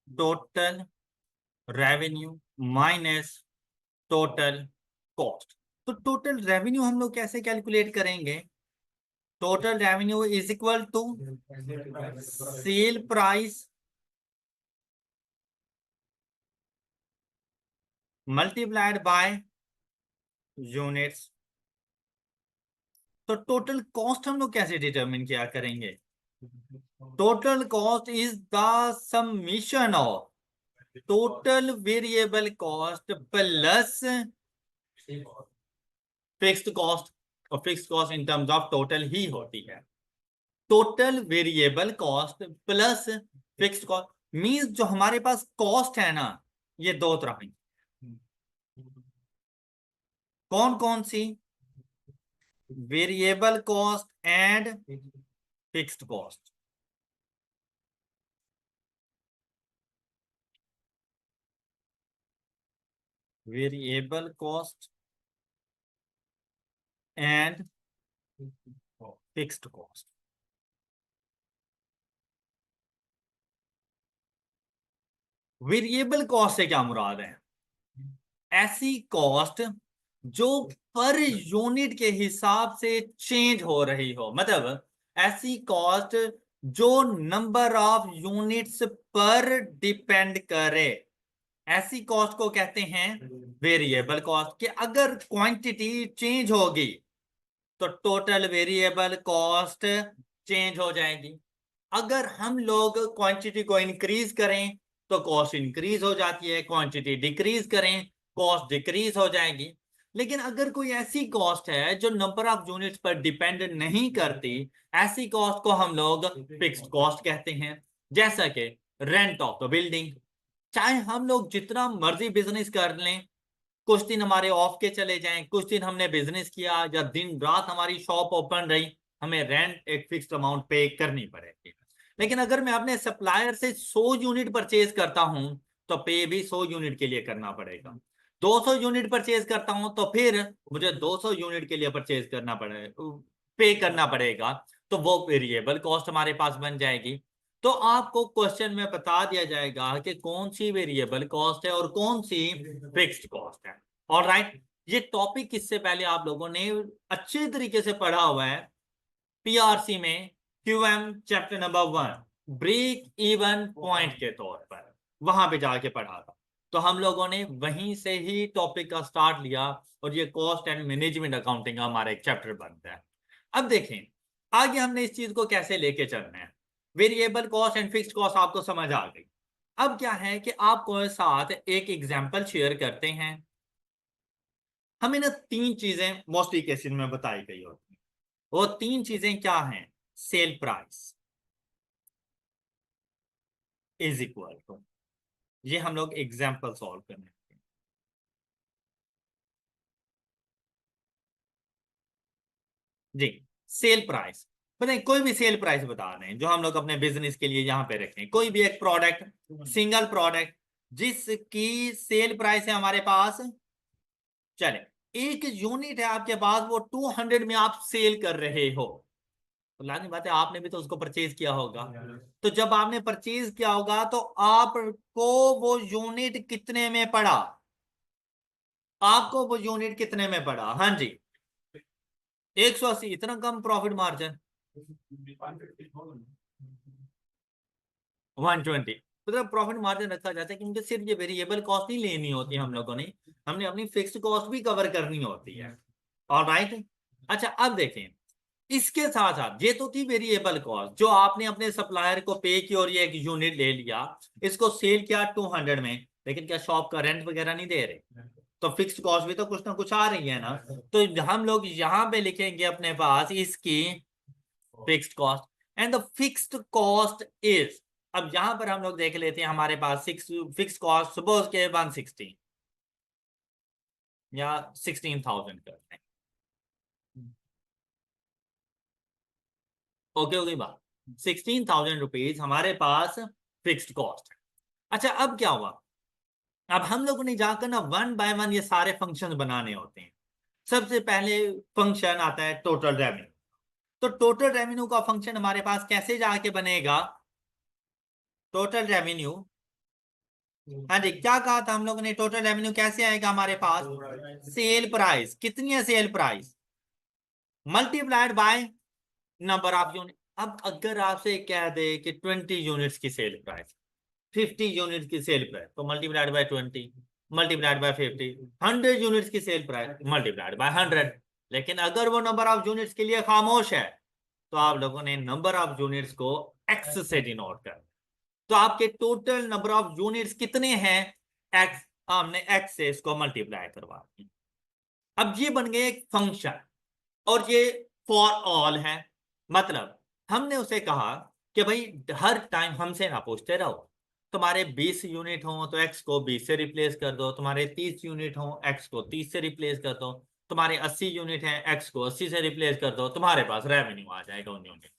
total revenue minus total cost. तो टोटल रेवेन्यू हम लोग कैसे कैलकुलेट करेंगे? Total revenue is equal to sale price multiplied by units. तो टोटल कॉस्ट हम लोग कैसे डिटरमिन किया करेंगे? Total cost is the summation of total variable cost plus fixed cost, और fixed cost in terms of total ही होती है। Total variable cost plus fixed cost means जो हमारे पास कॉस्ट है ना, ये दो तरह की। कौन कौन सी? Variable cost and fixed cost. Variable cost and fixed cost. Variable cost से क्या मुराद है? ऐसी कॉस्ट जो पर यूनिट के हिसाब से चेंज हो रही हो, मतलब ऐसी कॉस्ट जो नंबर ऑफ यूनिट्स पर डिपेंड करे, ऐसी कॉस्ट को कहते हैं वेरिएबल कॉस्ट। कि अगर क्वांटिटी चेंज होगी तो टोटल वेरिएबल कॉस्ट चेंज हो जाएगी। अगर हम लोग क्वांटिटी को इंक्रीज करें तो कॉस्ट इंक्रीज हो जाती है, क्वांटिटी डिक्रीज करें कॉस्ट डिक्रीज हो जाएगी। लेकिन अगर कोई ऐसी कॉस्ट है जो नंबर ऑफ यूनिट्स पर डिपेंड नहीं करती, ऐसी कॉस्ट को हम लोग फिक्स्ड कॉस्ट कहते हैं। जैसा कि रेंट ऑफ द बिल्डिंग, चाहे हम लोग जितना मर्जी बिजनेस कर लें, कुछ दिन हमारे ऑफ के चले जाएं, कुछ दिन हमने बिजनेस किया या दिन रात हमारी शॉप ओपन रही, हमें रेंट एक फिक्स्ड अमाउंट पे करनी पड़ेगी। लेकिन अगर मैं अपने सप्लायर से 100 यूनिट परचेज करता हूं तो पे भी 100 यूनिट के लिए करना पड़ेगा। 200 यूनिट परचेज करता हूं तो फिर मुझे 200 यूनिट के लिए परचेज करना पड़ेगा, पे करना पड़ेगा। तो वो वेरिएबल कॉस्ट हमारे पास बन जाएगी। तो आपको क्वेश्चन में बता दिया जाएगा कि कौन सी वेरिएबल कॉस्ट है और कौन सी फिक्स्ड कॉस्ट है। ऑलराइट, ये टॉपिक इससे पहले आप लोगों ने अच्छे तरीके से पढ़ा हुआ है पीआरसी में, QM chapter number 1 break even point के तौर पर, वहां पे जाके पढ़ा था। तो हम लोगों ने वहीं से ही टॉपिक का स्टार्ट लिया और ये कॉस्ट एंड मैनेजमेंट अकाउंटिंग का हमारा एक चैप्टर बनता है। अब देखें आगे हमने इस चीज को कैसे लेके चलना है। Variable cost and fixed cost आपको समझ आ गई। अब क्या है कि आपको साथ एक एग्जांपल शेयर करते हैं। हमें ना 3 चीजें मोस्टली केसेस में बताई गई होती हैं। वो 3 चीजें क्या हैं? Sale price is equal to, ये हम लोग एग्जांपल सॉल्व करने हैं। जी, सेल प्राइस बताएं, कोई भी सेल प्राइस बता रहे हैं जो हम लोग अपने बिजनेस के लिए यहाँ पे रखें। कोई भी एक प्रोडक्ट, सिंगल प्रोडक्ट जिसकी सेल प्राइस है हमारे पास, चले एक यूनिट है आपके पास, वो 200 में आप सेल कर रहे हो। तो लानी बात है आपने भी तो उसको परचेज किया होगा। तो जब आपने परचेज किया होगा तो आपको वो यूनिट कितने में पड़ा? आपको वो यूनिट कितने में पड़ा? हाँ जी, 180। इतना कम प्रॉफिट मार्जिन, 120। मतलब प्रॉफिट मार्जिन रखा जाता है क्योंकि सिर्फ ये वेरिएबल कॉस्ट नहीं लेनी होती हम लोगों ने, हमने अपनी फिक्स्ड कॉस्ट भी कवर करनी होती है। ऑलराइट, अच्छा अब देखें, इसके साथ साथ ये तो थी वेरिएबल कॉस्ट जो आपने अपने सप्लायर को पे की और ये एक यूनिट ले लिया, इसको सेल किया 200 में, लेकिन क्या शॉप का रेंट वगैरह नहीं दे रहे? तो फिक्स्ड कॉस्ट भी तो कुछ ना कुछ आ रही है ना। तो हम लोग यहाँ पे लिखेंगे अपने पास इसकी fixed cost and the fixed cost is, अब यहां पर हम लोग देख लेते हैं हमारे पास फिक्स्ड कॉस्ट सपोज के 160 या 16,000 करते हैं। ओके हो गई बात, 16,000 रुपीज हमारे पास फिक्स्ड कॉस्ट है। अच्छा अब क्या हुआ, अब हम लोगों ने जाकर ना वन बाय वन ये सारे फंक्शन बनाने होते हैं। सबसे पहले फंक्शन आता है टोटल रेवेन्यू। तो टोटल रेवेन्यू का फंक्शन हमारे पास कैसे जाके बनेगा? टोटल रेवेन्यू, हाँ जी क्या कहा था हम लोगों ने, टोटल रेवेन्यू कैसे आएगा हमारे पास? सेल प्राइस, कितनी है cell price, multiplied by number of unit. अब अगर आपसे कह दे कि 20 यूनिट्स की सेल प्राइस, 50 यूनिट की सेल प्राइस, तो multiplied by 20, multiplied by 50, 100 units की सेल प्राइस मल्टीप्लाइड बाय 100। लेकिन अगर वो नंबर ऑफ यूनिट्स के लिए खामोश है तो आप लोगों ने नंबर ऑफ यूनिट्स को एक्स से डिनोट कर, तो आपके टोटल नंबर ऑफ यूनिट्स कितने हैं? एक्स, हमने एक्स से इसको मल्टीप्लाई करवा दिया। अब ये बन गए एक फंक्शन और ये फॉर ऑल है। मतलब हमने उसे कहा कि भाई हर टाइम हमसे ना पूछते रहो, तुम्हारे 20 यूनिट हो तो एक्स को 20 से रिप्लेस कर दो, तुम्हारे 30 यूनिट हो एक्स को 30 से रिप्लेस कर दो, तुम्हारे 80 यूनिट है एक्स को 80 से रिप्लेस कर दो, तुम्हारे पास रेवेन्यू आ जाएगा उन यूनिट।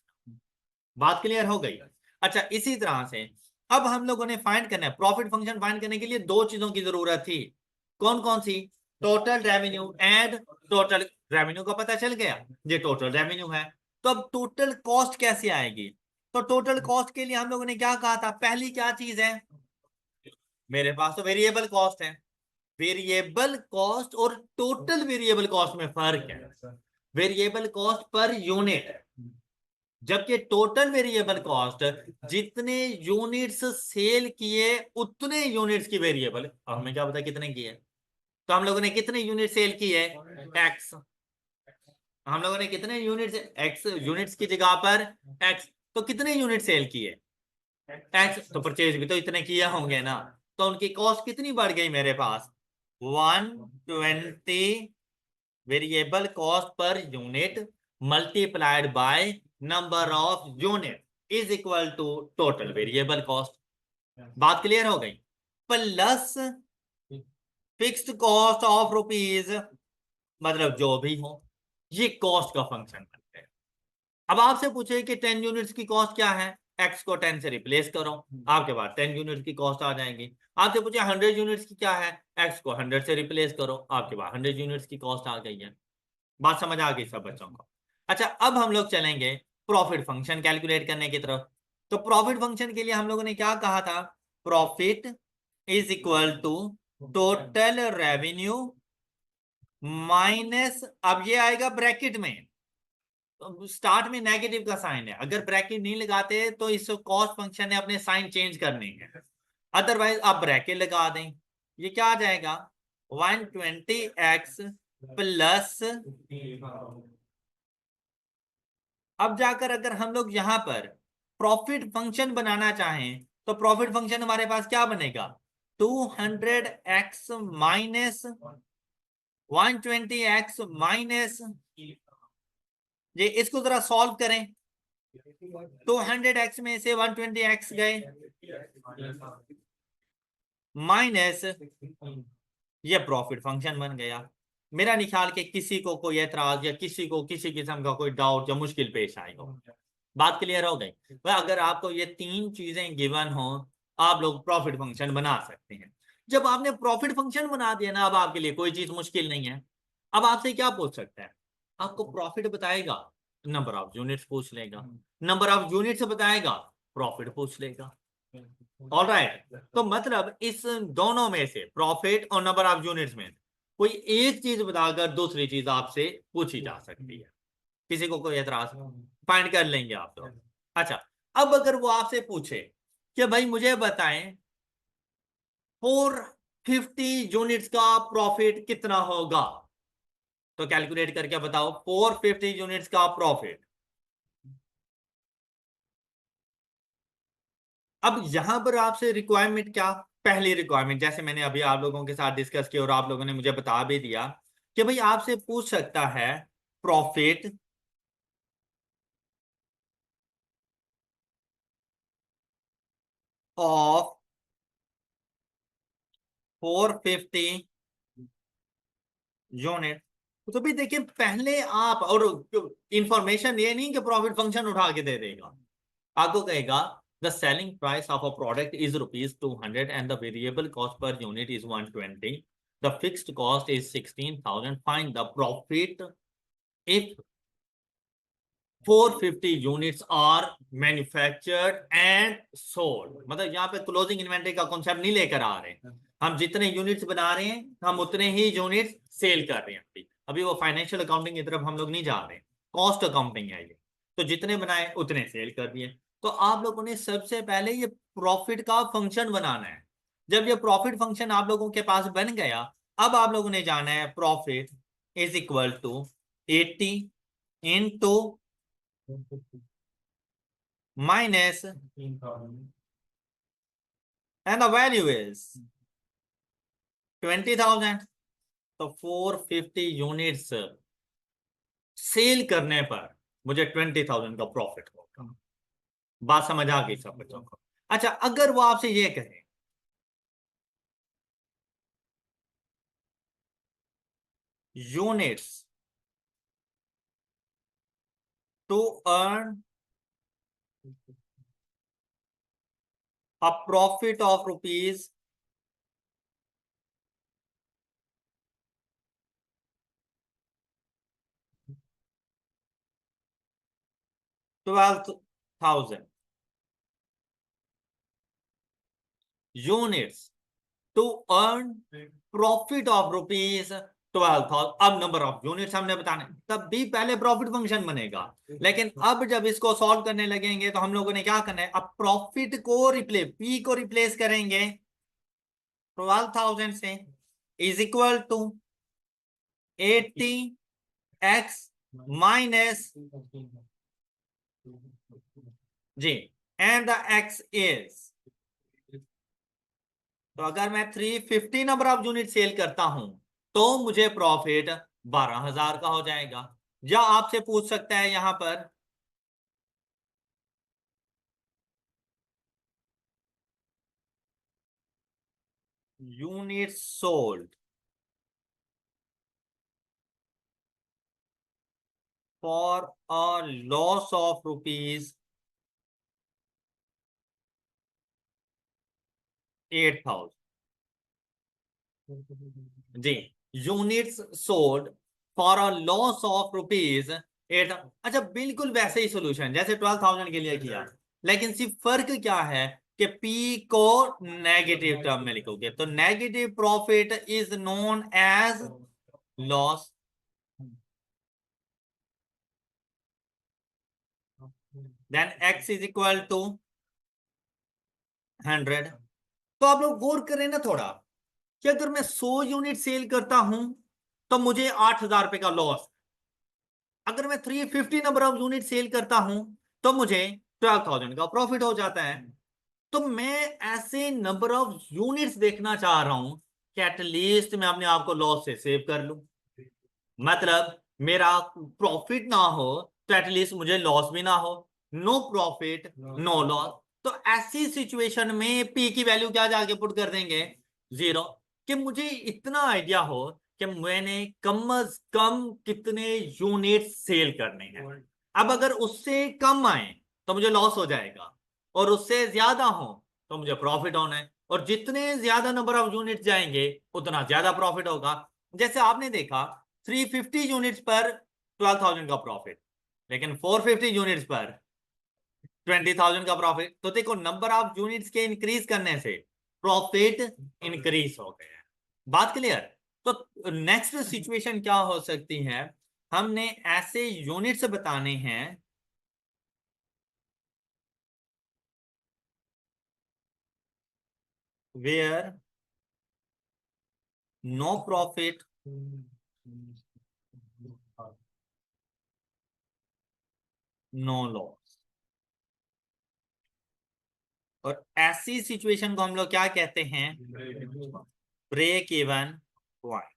बात क्लियर हो गई? अच्छा इसी तरह से अब हम लोगों ने फाइंड करना है, प्रॉफिट फंक्शन फाइंड करने के लिए 2 चीजों की जरूरत थी। कौन कौन सी? Total revenue and total revenue का पता चल गया, ये टोटल रेवेन्यू है। तो अब टोटल कॉस्ट कैसे आएगी? तो टोटल कॉस्ट के लिए हम लोगों ने क्या कहा था, पहली क्या चीज है? मेरे पास तो वेरिएबल कॉस्ट है। वेरिएबल कॉस्ट और टोटल वेरिएबल कॉस्ट में फर्क है। वेरिएबल कॉस्ट पर यूनिट, जबकि टोटल वेरिएबल कॉस्ट जितने यूनिट्स सेल किए उतने यूनिट्स की वेरिएबल। अब हमें क्या पता कितने की है, तो हम लोगों ने कितने यूनिट सेल किए? एक्स। हम लोगों ने कितने यूनिट्स, एक्स यूनिट्स की जगह पर एक्स, तो कितने यूनिट सेल किए? एक्स, तो परचेज भी तो इतने किए होंगे ना। तो उनकी कॉस्ट कितनी बढ़ गई मेरे पास? 120 variable cost per unit multiplied by number of unit is equal to total variable cost. बात क्लियर हो गई। Plus fixed cost of rupees, मतलब जो भी हो, ये कॉस्ट का फंक्शन बनता है। अब आपसे पूछे कि 10 यूनिट्स की कॉस्ट क्या है, एक्स को 10 से रिप्लेस करो, आपके पास 10 यूनिट की कॉस्ट आ जाएगी। आपसे पूछे 100 यूनिट्स की क्या है, एक्स को 100 से रिप्लेस करो, आपके पास 100 यूनिट्स की कॉस्ट आ गई है। बात समझ आ गई सब बच्चों को? अच्छा, अब हम लोग चलेंगे प्रॉफिट फंक्शन कैलकुलेट करने की तरफ। तो प्रॉफिट फंक्शन के लिए हम लोगों ने क्या कहा था, profit is equal to total revenue minus, अब ये आएगा ब्रैकेट में, तो स्टार्ट में नेगेटिव का साइन है, अगर ब्रैकेट नहीं लगाते तो इस कॉस्ट फंक्शन ने अपने साइन चेंज करने हैं, अदरवाइज आप ब्रैकेट लगा दें। ये क्या आ जाएगा, 120x प्लस, अब जाकर अगर हम लोग यहां पर प्रॉफिट फंक्शन बनाना चाहें तो प्रॉफिट फंक्शन हमारे पास क्या बनेगा, 200x माइनस 120x माइनस, ये इसको जरा सॉल्व करें, 200x में से 120x गए माइनस, ये प्रॉफिट फंक्शन बन गया। मेरा नहीं ख्याल कि किसी को कोई एतराज या किसी को किसी किस्म का कोई डाउट या मुश्किल पेश आई हो। बात क्लियर हो गई? वह अगर आपको ये तीन चीजें गिवन हो, आप लोग प्रॉफिट फंक्शन बना सकते हैं। जब आपने प्रॉफिट फंक्शन बना दिया ना, अब आपके लिए कोई चीज मुश्किल नहीं है। अब आपसे क्या पूछ सकता है, आपको प्रॉफिट बताएगा, नंबर ऑफ यूनिट्स पूछ लेगा, नंबर ऑफ यूनिट्स बताएगा, प्रॉफिट पूछ लेगा। ऑलराइट, तो मतलब इस दोनों में से, प्रॉफिट और नंबर ऑफ यूनिट्स में कोई एक चीज बताकर दूसरी चीज आपसे पूछी जा सकती है। किसी को कोई एतराज, फाइंड कर लेंगे आप तो। अच्छा, अब अगर वो आपसे पूछे कि भाई मुझे बताएं 450 यूनिट्स का प्रॉफिट कितना होगा, तो कैलकुलेट करके बताओ 450 यूनिट्स का प्रॉफिट। अब यहां पर आपसे रिक्वायरमेंट क्या, पहली रिक्वायरमेंट जैसे मैंने अभी आप लोगों के साथ डिस्कस किया और आप लोगों ने मुझे बता भी दिया कि भाई आपसे पूछ सकता है प्रॉफिट ऑफ 450 यूनिट। तो भी देखिए, पहले आप, और इंफॉर्मेशन ये नहीं कि प्रॉफिट फंक्शन उठा के दे देगा, आपको कहेगा the selling price of a product is ₹200 and the variable cost per unit is 120, the fixed cost is 16,000, find the profit if 450 units are manufactured and sold. मतलब यहाँ पे क्लोजिंग इन्वेंटरी का कॉन्सेप्ट नहीं लेकर आ रहे हैं, हम जितने यूनिट्स बना रहे हैं हम उतने ही यूनिट्स सेल कर रहे हैं। अभी अभी वो फाइनेंशियल अकाउंटिंग की तरफ हम लोग नहीं जा रहे हैं, कॉस्ट अकाउंटिंग है ये। तो जितने बनाए उतने सेल कर दिए। तो आप लोगों ने सबसे पहले ये प्रॉफिट का फंक्शन बनाना है। जब ये प्रॉफिट फंक्शन आप लोगों के पास बन गया, अब आप लोगों ने जाना है profit is equal to 80 into minus, and the value is 20,000। तो 450 यूनिट्स सेल करने पर मुझे 20,000 का प्रॉफिट होगा। बात समझ आ गई सब बच्चों को? अच्छा, अगर वो आपसे ये कहे units to earn a profit of rupees 12,000 units to earn profit of rupees 12,000। अब नंबर ऑफ यूनिट्स हमने बताने, तब भी पहले प्रॉफिट फंक्शन बनेगा। लेकिन अब जब इसको सॉल्व करने लगेंगे तो हम लोगों ने क्या करना है, अब प्रॉफिट को रिप्लेस, पी को रिप्लेस करेंगे 12,000 से, is equal to 80x minus जी, एंड द x इज, तो अगर मैं 350 नंबर ऑफ यूनिट सेल करता हूं तो मुझे प्रॉफिट 12,000 का हो जाएगा। या आपसे पूछ सकता है यहां पर unit sold for a loss of ₹8,000 जी। Units sold for a loss of ₹8। अच्छा, बिल्कुल वैसे ही सोल्यूशन जैसे 12,000 के लिए किया, लेकिन सिर्फ फर्क क्या है कि पी को नेगेटिव टर्म में लिखोगे तो negative profit is known as loss. Then x is equal to 100। तो आप लोग गौर करें ना थोड़ा कि अगर मैं 100 यूनिट सेल करता हूं तो मुझे 8,000 रुपए का लॉस। अगर मैं 350 नंबर ऑफ यूनिट सेल करता हूं तो मुझे 12,000 का प्रॉफिट हो जाता है। तो मैं ऐसे नंबर ऑफ यूनिट्स देखना चाह रहा हूं कि एटलीस्ट मैं अपने आप को लॉस से सेव कर लूं। मतलब मेरा प्रॉफिट ना हो तो एटलीस्ट मुझे लॉस भी ना हो। No profit no loss. तो ऐसी सिचुएशन में पी की वैल्यू क्या जाके पुट कर देंगे? 0। कि मुझे इतना आइडिया हो कि मैंने कम से कम कितने यूनिट सेल करने हैं। अब अगर उससे कम आए तो मुझे लॉस हो जाएगा, और उससे ज्यादा हो तो मुझे प्रॉफिट होना है। और जितने ज्यादा नंबर ऑफ यूनिट जाएंगे उतना ज्यादा प्रॉफिट होगा। जैसे आपने देखा 350 यूनिट्स पर 12,000 का प्रॉफिट, लेकिन 450 यूनिट्स पर 20,000 का प्रॉफिट। तो देखो नंबर ऑफ यूनिट्स के इंक्रीज करने से प्रॉफिट इंक्रीज हो गया। बात क्लियर? तो नेक्स्ट सिचुएशन क्या हो सकती है? हमने ऐसे यूनिट्स बताने हैं where no profit no loss. और ऐसी सिचुएशन को हम लोग क्या कहते हैं? Break even point.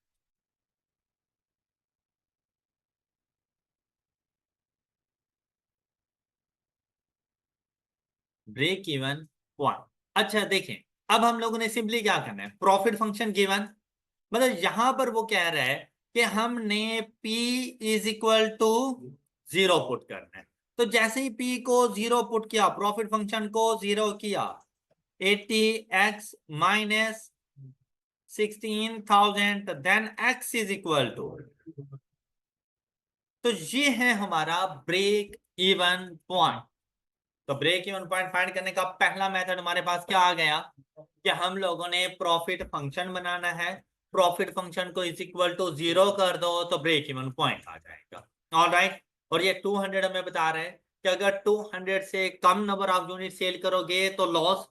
Break even point. अच्छा देखें, अब हम लोगों ने सिंपली क्या करना है, प्रॉफिट फंक्शन गिवन, मतलब यहां पर वो कह रहा है कि हमने P is equal to 0 put करना है। तो जैसे ही P को 0 पुट किया, प्रॉफिट फंक्शन को 0 किया, 80x minus 16,000, then x is equal to. तो ये है हमारा ब्रेक इवन पॉइंट। तो ब्रेक इवन पॉइंट फाइंड करने का पहला मेथड हमारे पास क्या आ गया कि हम लोगों ने प्रॉफिट फंक्शन बनाना है। प्रॉफिट फंक्शन को इज इक्वल टू 0 कर दो तो ब्रेक इवन पॉइंट आ जाएगा। ऑलराइट। और ये 200 हमें बता रहे हैं कि अगर 200 से कम नंबर ऑफ यूनिट सेल करोगे तो लॉस,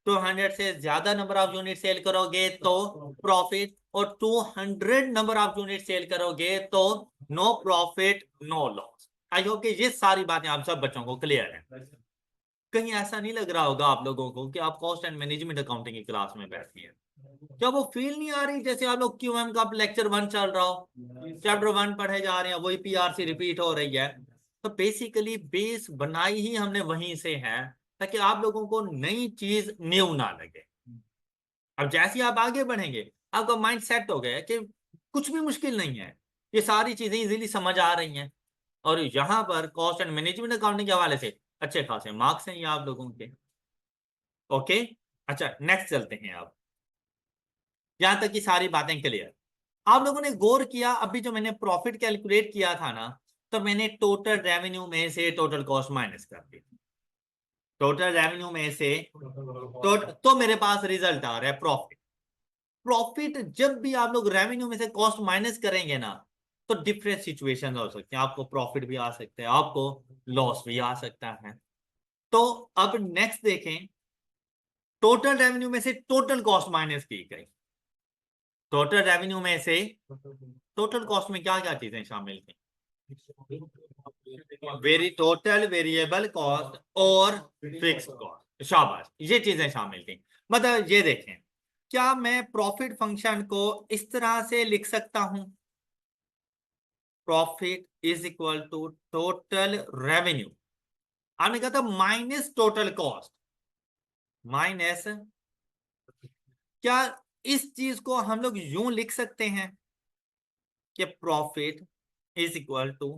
200 से ज्यादा नंबर ऑफ यूनिट सेल करोगे तो प्रॉफिट, और 200 नंबर ऑफ यूनिट सेल करोगे तो no profit no loss. I hope कि ये सारी बातें आप सब बच्चों को क्लियर है। कहीं ऐसा नहीं लग रहा होगा आप लोगों को कि आप कॉस्ट एंड मैनेजमेंट अकाउंटिंग की क्लास में बैठे हैं? क्या वो फील नहीं आ रही जैसे आप लोग क्यूएम का लेक्चर 1 चल रहा हो, चैप्टर 1 पढ़े जा रहे हैं, वही पीआरसी रिपीट हो रही है? तो बेसिकली बेस बनाई ही हमने वहीं से है ताकि आप लोगों को नई चीज न्यू ना लगे। अब जैसे आप आगे बढ़ेंगे आपका माइंड सेट हो गया कि कुछ भी मुश्किल नहीं है, ये सारी चीजें इजीली समझ आ रही हैं। और यहाँ पर कॉस्ट एंड मैनेजमेंट अकाउंटिंग के हवाले से अच्छे खासे मार्क्स हैं ये आप लोगों के। ओके। अच्छा नेक्स्ट चलते हैं। आप यहां तक की सारी बातें क्लियर। आप लोगों ने गौर किया अभी जो मैंने प्रॉफिट कैलकुलेट किया था ना, तो मैंने टोटल रेवेन्यू में से टोटल कॉस्ट माइनस कर दी। टोटल रेवेन्यू में से तो मेरे पास रिजल्ट आ रहा है प्रॉफिट। प्रॉफिट जब भी आप लोग रेवेन्यू में से कॉस्ट माइनस करेंगे ना, तो डिफरेंट सिचुएशन हो सकते हैं। आपको प्रॉफिट भी आ सकते हैं, आपको लॉस भी आ सकता है। तो अब नेक्स्ट देखें, टोटल रेवेन्यू में से टोटल कॉस्ट माइनस की गई। टोटल रेवेन्यू में से टोटल कॉस्ट में क्या क्या चीजें शामिल थी? वेरी टोटल वेरिएबल कॉस्ट और फिक्स कॉस्ट, शाबाश, ये चीजें शामिल थी। मतलब ये देखें, क्या मैं प्रॉफिट फंक्शन को इस तरह से लिख सकता हूं profit is equal to total revenue, आपने कहा था माइनस टोटल कॉस्ट, माइनस, क्या इस चीज को हम लोग यूं लिख सकते हैं कि profit is equal to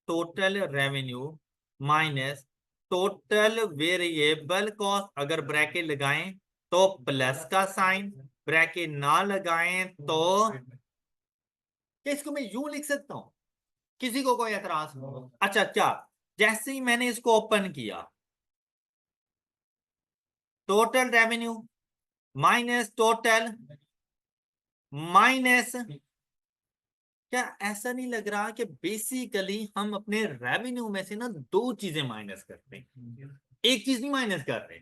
total revenue minus total variable cost, अगर ब्रैकेट लगाएं तो प्लस का साइन, ब्रैकेट ना लगाएं तो, क्या इसको मैं यूं लिख सकता हूं? किसी को कोई एतराज? अच्छा, क्या जैसे ही मैंने इसको ओपन किया, total revenue minus total minus, क्या ऐसा नहीं लग रहा कि बेसिकली हम अपने रेवेन्यू में से ना दो चीजें माइनस करते हैं, एक चीज नहीं माइनस कर रहे,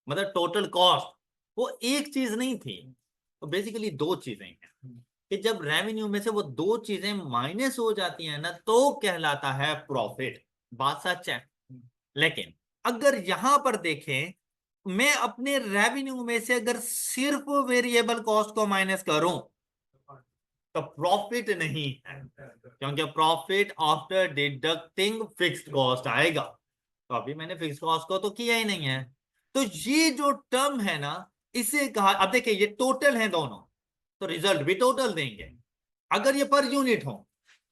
मतलब टोटल कॉस्ट वो एक चीज नहीं थी, तो बेसिकली दो चीजें हैं कि जब रेवेन्यू में से वो दो चीजें माइनस हो जाती हैं ना तो कहलाता है प्रॉफिट। बात सच है, लेकिन अगर यहां पर देखें, मैं अपने रेवेन्यू में से अगर सिर्फ वेरिएबल कॉस्ट को माइनस करूं तो प्रॉफिट नहीं है, क्योंकि profit after deducting fixed cost आएगा, तो अभी मैंने फिक्स्ड कॉस्ट को तो किया ही नहीं है। तो ये जो टर्म है ना, इसे कहा, अब देखिए ये टोटल है दोनों, तो रिजल्ट भी टोटल देंगे, अगर ये पर यूनिट हो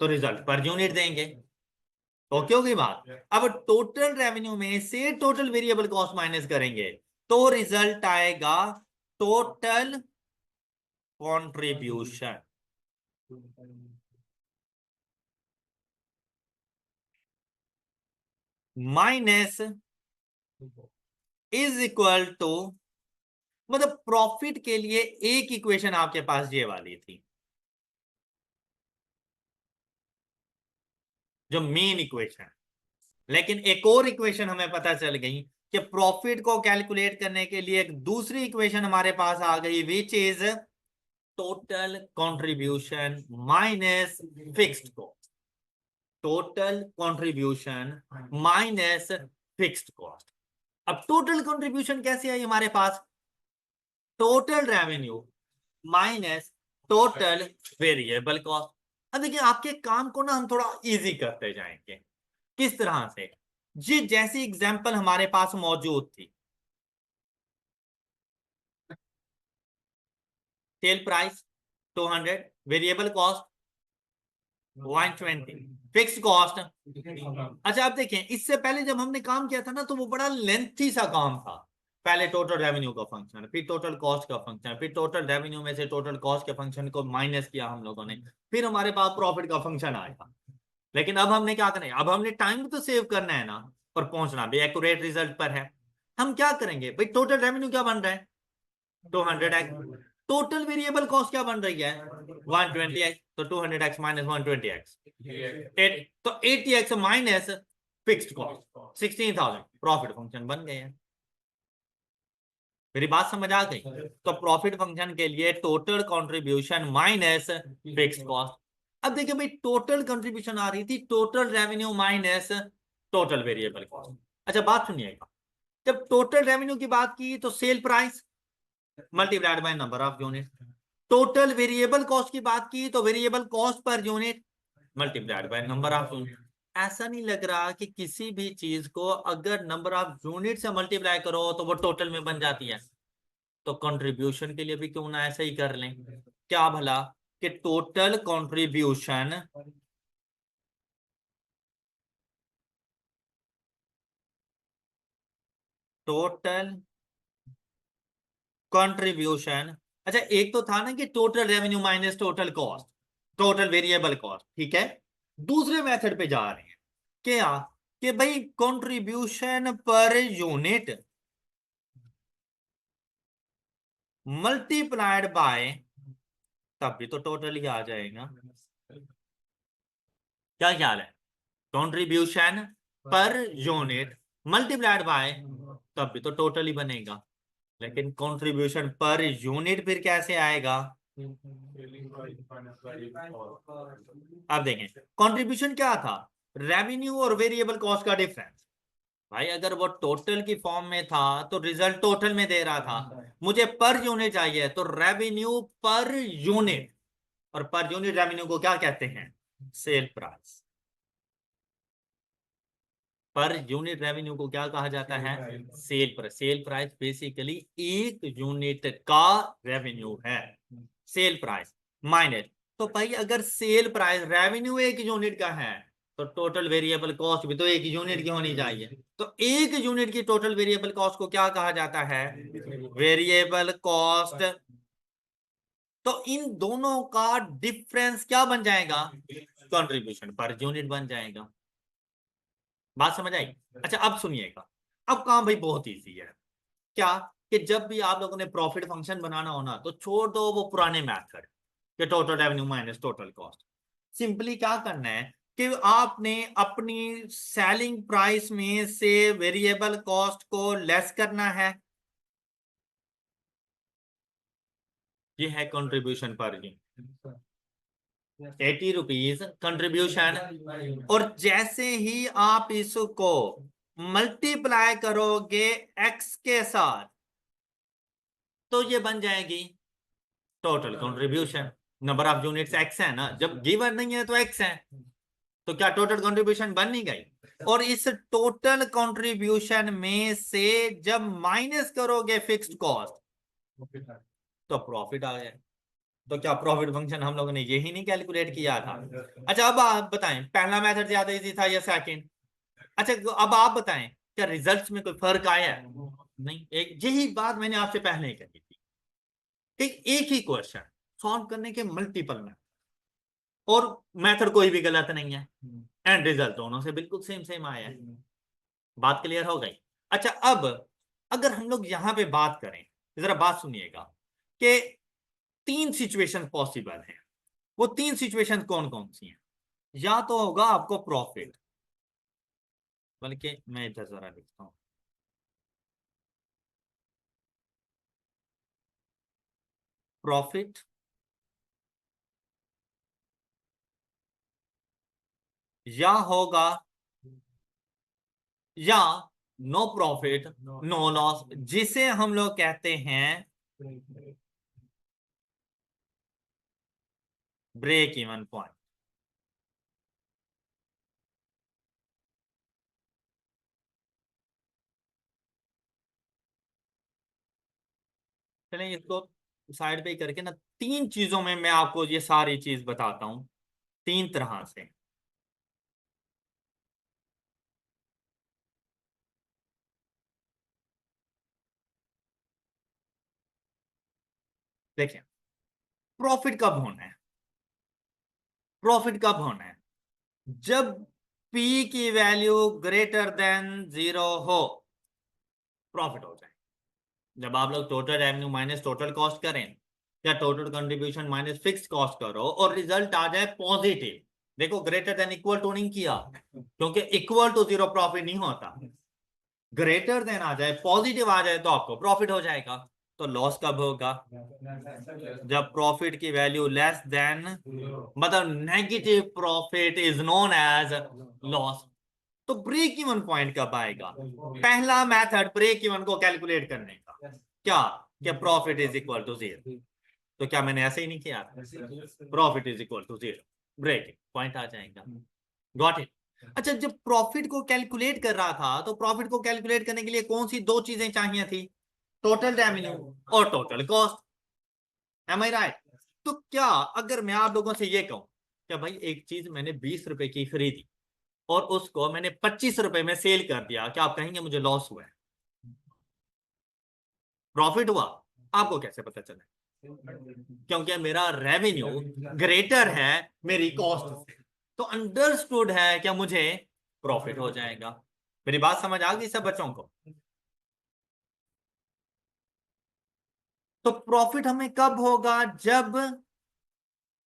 तो रिजल्ट पर यूनिट देंगे, तो क्यों की बात। अब टोटल रेवेन्यू में से टोटल वेरिएबल कॉस्ट माइनस करेंगे तो रिजल्ट आएगा total contribution, minus is equal to, मतलब प्रॉफिट के लिए एक इक्वेशन आपके पास ये वाली थी, जो मेन इक्वेशन, लेकिन एक और इक्वेशन हमें पता चल गई कि प्रॉफिट को कैलकुलेट करने के लिए एक दूसरी इक्वेशन हमारे पास आ गई, which is total contribution minus fixed cost, total contribution minus fixed cost. अब टोटल कंट्रीब्यूशन कैसे आई हमारे पास? Total revenue minus total variable cost. अब देखिए आपके काम को ना हम थोड़ा इजी करते जाएंगे, किस तरह से, जी जैसी एग्जांपल हमारे पास मौजूद थी, sale price 200, variable cost 120, fix cost. अच्छा आप देखें, इससे पहले जब हमने काम किया था ना तो वो बड़ा लेंथी सा काम था, पहले टोटल रेवेन्यू का फंक्शन, फिर टोटल कॉस्ट का फंक्शन, फिर टोटल रेवेन्यू में से टोटल कॉस्ट के फंक्शन को माइनस किया हम लोगों ने, फिर हमारे पास प्रॉफिट का फंक्शन आया। लेकिन अब हमने क्या करना है, अब हमने टाइम तो सेव करना है ना, और पहुंचना भी एक्यूरेट रिजल्ट पर है। हम क्या करेंगे भाई, टोटल रेवेन्यू क्या बन रहा है 200x, टोटल वेरिएबल कॉस्ट क्या बन रही है 120x, तो 200x माइनस 120x, तो 80x minus fixed cost 16,000, profit function बन गए हैं। मेरी बात समझ आ गई? तो प्रॉफिट फंक्शन के लिए total contribution minus fixed cost. अब देखिए भाई, टोटल कंट्रीब्यूशन आ रही थी total revenue minus total variable cost. अच्छा बात सुनिएगा, जब टोटल रेवेन्यू की बात की तो cell price multiplied by number of unit, total variable cost की बात की तो variable cost per unit multiplied by number of unit. ऐसा नहीं लग रहा कि किसी भी चीज को अगर नंबर ऑफ यूनिट से मल्टीप्लाई करो तो वो टोटल में बन जाती है, तो कंट्रीब्यूशन के लिए भी क्यों ना ऐसा ही कर लें, क्या भला कि टोटल कंट्रीब्यूशन टोटल कंट्रीब्यूशन, अच्छा एक तो था ना कि total revenue minus total cost, total variable cost, ठीक है। दूसरे मेथड पे जा रहे हैं, क्या कि भाई contribution per unit multiplied bye, तब भी तो टोटल ही आ जाएगा। क्या ख्याल है, contribution per unit multiplied bye, तब भी तो टोटल ही बनेगा, लेकिन कंट्रीब्यूशन पर यूनिट फिर कैसे आएगा? अब देखें, कंट्रीब्यूशन क्या था, रेवेन्यू और वेरिएबल कॉस्ट का डिफरेंस। भाई अगर वो टोटल की फॉर्म में था तो रिजल्ट टोटल में दे रहा था, मुझे पर यूनिट चाहिए तो रेवेन्यू पर यूनिट, और पर यूनिट रेवेन्यू को क्या कहते हैं sale price. Per unit revenue को क्या कहा जाता है? Sale price. Sale price basically एक यूनिट का रेवेन्यू है, सेल प्राइस माइनस। तो भाई अगर सेल प्राइस रेवेन्यू एक यूनिट का है तो टोटल वेरिएबल कॉस्ट भी तो एक यूनिट की होनी चाहिए। तो एक यूनिट की टोटल वेरिएबल कॉस्ट को क्या कहा जाता है? Variable cost. तो इन दोनों का डिफरेंस क्या बन जाएगा? कंट्रीब्यूशन पर यूनिट बन जाएगा। बात समझ आई? अच्छा अब सुनिएगा, अब काम भाई बहुत इजी है। क्या कि जब भी आप लोगों ने प्रॉफिट फंक्शन बनाना हो ना, तो छोड़ दो वो पुराने मेथड कि total revenue minus total cost. Simply क्या करना है कि आपने अपनी सेलिंग प्राइस में से वेरिएबल कॉस्ट को लेस करना है। ये है contribution per unit, 80 rupees contribution. और जैसे ही आप इसको मल्टीप्लाई करोगे एक्स के साथ तो ये बन जाएगी total contribution. Number of units x है ना, जब गिवन नहीं है तो एक्स है, तो क्या टोटल कंट्रीब्यूशन बन नहीं गई? और इस टोटल कंट्रीब्यूशन में से जब माइनस करोगे फिक्स्ड कॉस्ट तो प्रॉफिट आ गया। तो क्या प्रॉफिट फंक्शन हम लोगों ने यही नहीं कैलकुलेट किया था? अच्छा अब आप बताएं पहला मेथड ज्यादा इजी था या सेकंड? अच्छा अब आप बताएं क्या रिजल्ट्स में कोई फर्क आया? नहीं। एक यही बात मैंने आपसे पहले ही कही थी। एक ही क्वेश्चन सॉल्व करने के मल्टीपल मेथड, और मेथड कोई भी गलत नहीं है, एंड रिजल्ट दोनों से बिल्कुल सेम सेम आया है। बात क्लियर हो गई? अच्छा अब अगर हम लोग यहां पे बात करें, जरा बात सुनिएगा कि तीन सिचुएशन पॉसिबल हैं। वो तीन सिचुएशन कौन कौन सी हैं? या तो होगा आपको प्रॉफिट, बल्कि मैं इधर जरा लिखता हूं, प्रॉफिट या होगा, या नो प्रॉफिट नो लॉस, जिसे हम लोग कहते हैं ब्रेक इवन पॉइंट। चलें इसको साइड पे करके ना, तीन चीजों में मैं आपको ये सारी चीज बताता हूं, तीन तरह से। देखिए प्रॉफिट कब होना है? प्रॉफिट कब होना है? जब पी की वैल्यू ग्रेटर देन 0 हो, प्रॉफिट हो जाए। जब आप लोग total revenue minus total cost करें या total contribution minus fix cost करो और रिजल्ट आ जाए पॉजिटिव, देखो ग्रेटर देन इक्वल टू नहीं किया, क्योंकि इक्वल टू 0 प्रॉफिट नहीं होता। ग्रेटर देन आ जाए, पॉजिटिव आ जाए तो आपको प्रॉफिट हो जाएगा। तो लॉस कब होगा? जब प्रॉफिट की वैल्यू लेस देन, मतलब negative profit is known as loss. तो ब्रेक इवन पॉइंट कब आएगा? पहला मेथड ब्रेक इवन को कैलकुलेट करने का, क्या क्या प्रॉफिट इज इक्वल टू 0। तो क्या मैंने ऐसे ही नहीं किया? Profit is equal to 0, break point आ जाएगा। Got it? अच्छा जब प्रॉफिट को कैलकुलेट कर रहा था तो प्रॉफिट को कैलकुलेट करने के लिए कौन सी दो चीजें चाहिए थी? टोटल रेवेन्यू और टोटल कॉस्ट। एम आई राइट? तो क्या अगर मैं आप लोगों से ये कहूं क्या भाई एक चीज मैंने 20 रुपए की खरीदी और उसको मैंने 25 रुपए में सेल कर दिया, क्या आप कहेंगे मुझे लॉस हुआ है? प्रॉफिट हुआ? आपको कैसे पता चला? क्योंकि मेरा रेवेन्यू ग्रेटर है मेरी कॉस्ट से, तो अंडरस्टूड है क्या मुझे प्रॉफिट हो जाएगा। मेरी बात समझ आ गई सब बच्चों को? तो प्रॉफिट हमें कब होगा? जब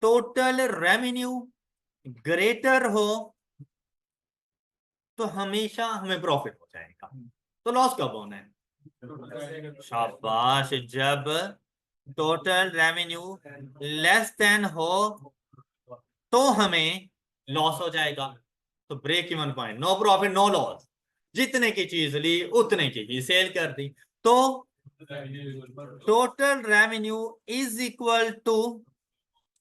टोटल रेवेन्यू ग्रेटर हो तो हमेशा हमें प्रॉफिट हो जाएगा। तो लॉस कब होना है? शाबाश, जब टोटल रेवेन्यू लेस देन हो तो हमें लॉस हो जाएगा। तो break even point, no profit no loss, जितने की चीज ली उतने की ही सेल कर दी। तो total revenue is equal to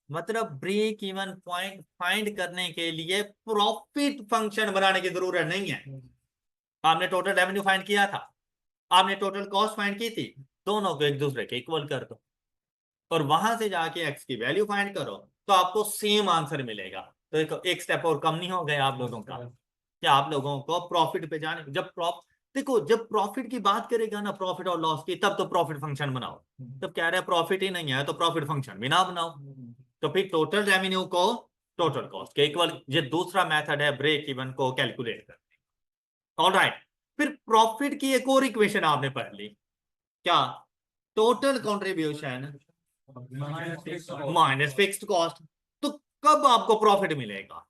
मतलब ब्रेक इवन पॉइंट फाइंड करने के लिए प्रॉफिट फंक्शन बनाने की जरूरत नहीं है। आपने टोटल रेवेन्यू फाइंड किया था, आपने टोटल कॉस्ट फाइंड की थी, दोनों को एक दूसरे के इक्वल कर दो और वहां से जाके एक्स की वैल्यू फाइंड करो तो आपको सेम आंसर मिलेगा। तो एक स्टेप और कम नहीं हो गया आप लोगों का। क्या आप लोगों को प्रॉफिट पे जाने, जब देखो जब प्रॉफिट की बात करेगा ना, प्रॉफिट और लॉस की, तब तो प्रॉफिट फंक्शन बनाओ। तब कह रहे हैं प्रॉफिट ही नहीं है तो प्रॉफिट फंक्शन भी ना बनाओ। तो फिर टोटल रेवेन्यू को टोटल कॉस्ट के इक्वल, ये दूसरा मेथड है ब्रेक इवन को कैलकुलेट करने। ऑलराइट, फिर प्रॉफिट की एक और इक्वेशन आपने पढ़ ली, क्या? Total contribution minus fixed cost. तो कब आपको प्रॉफिट मिलेगा?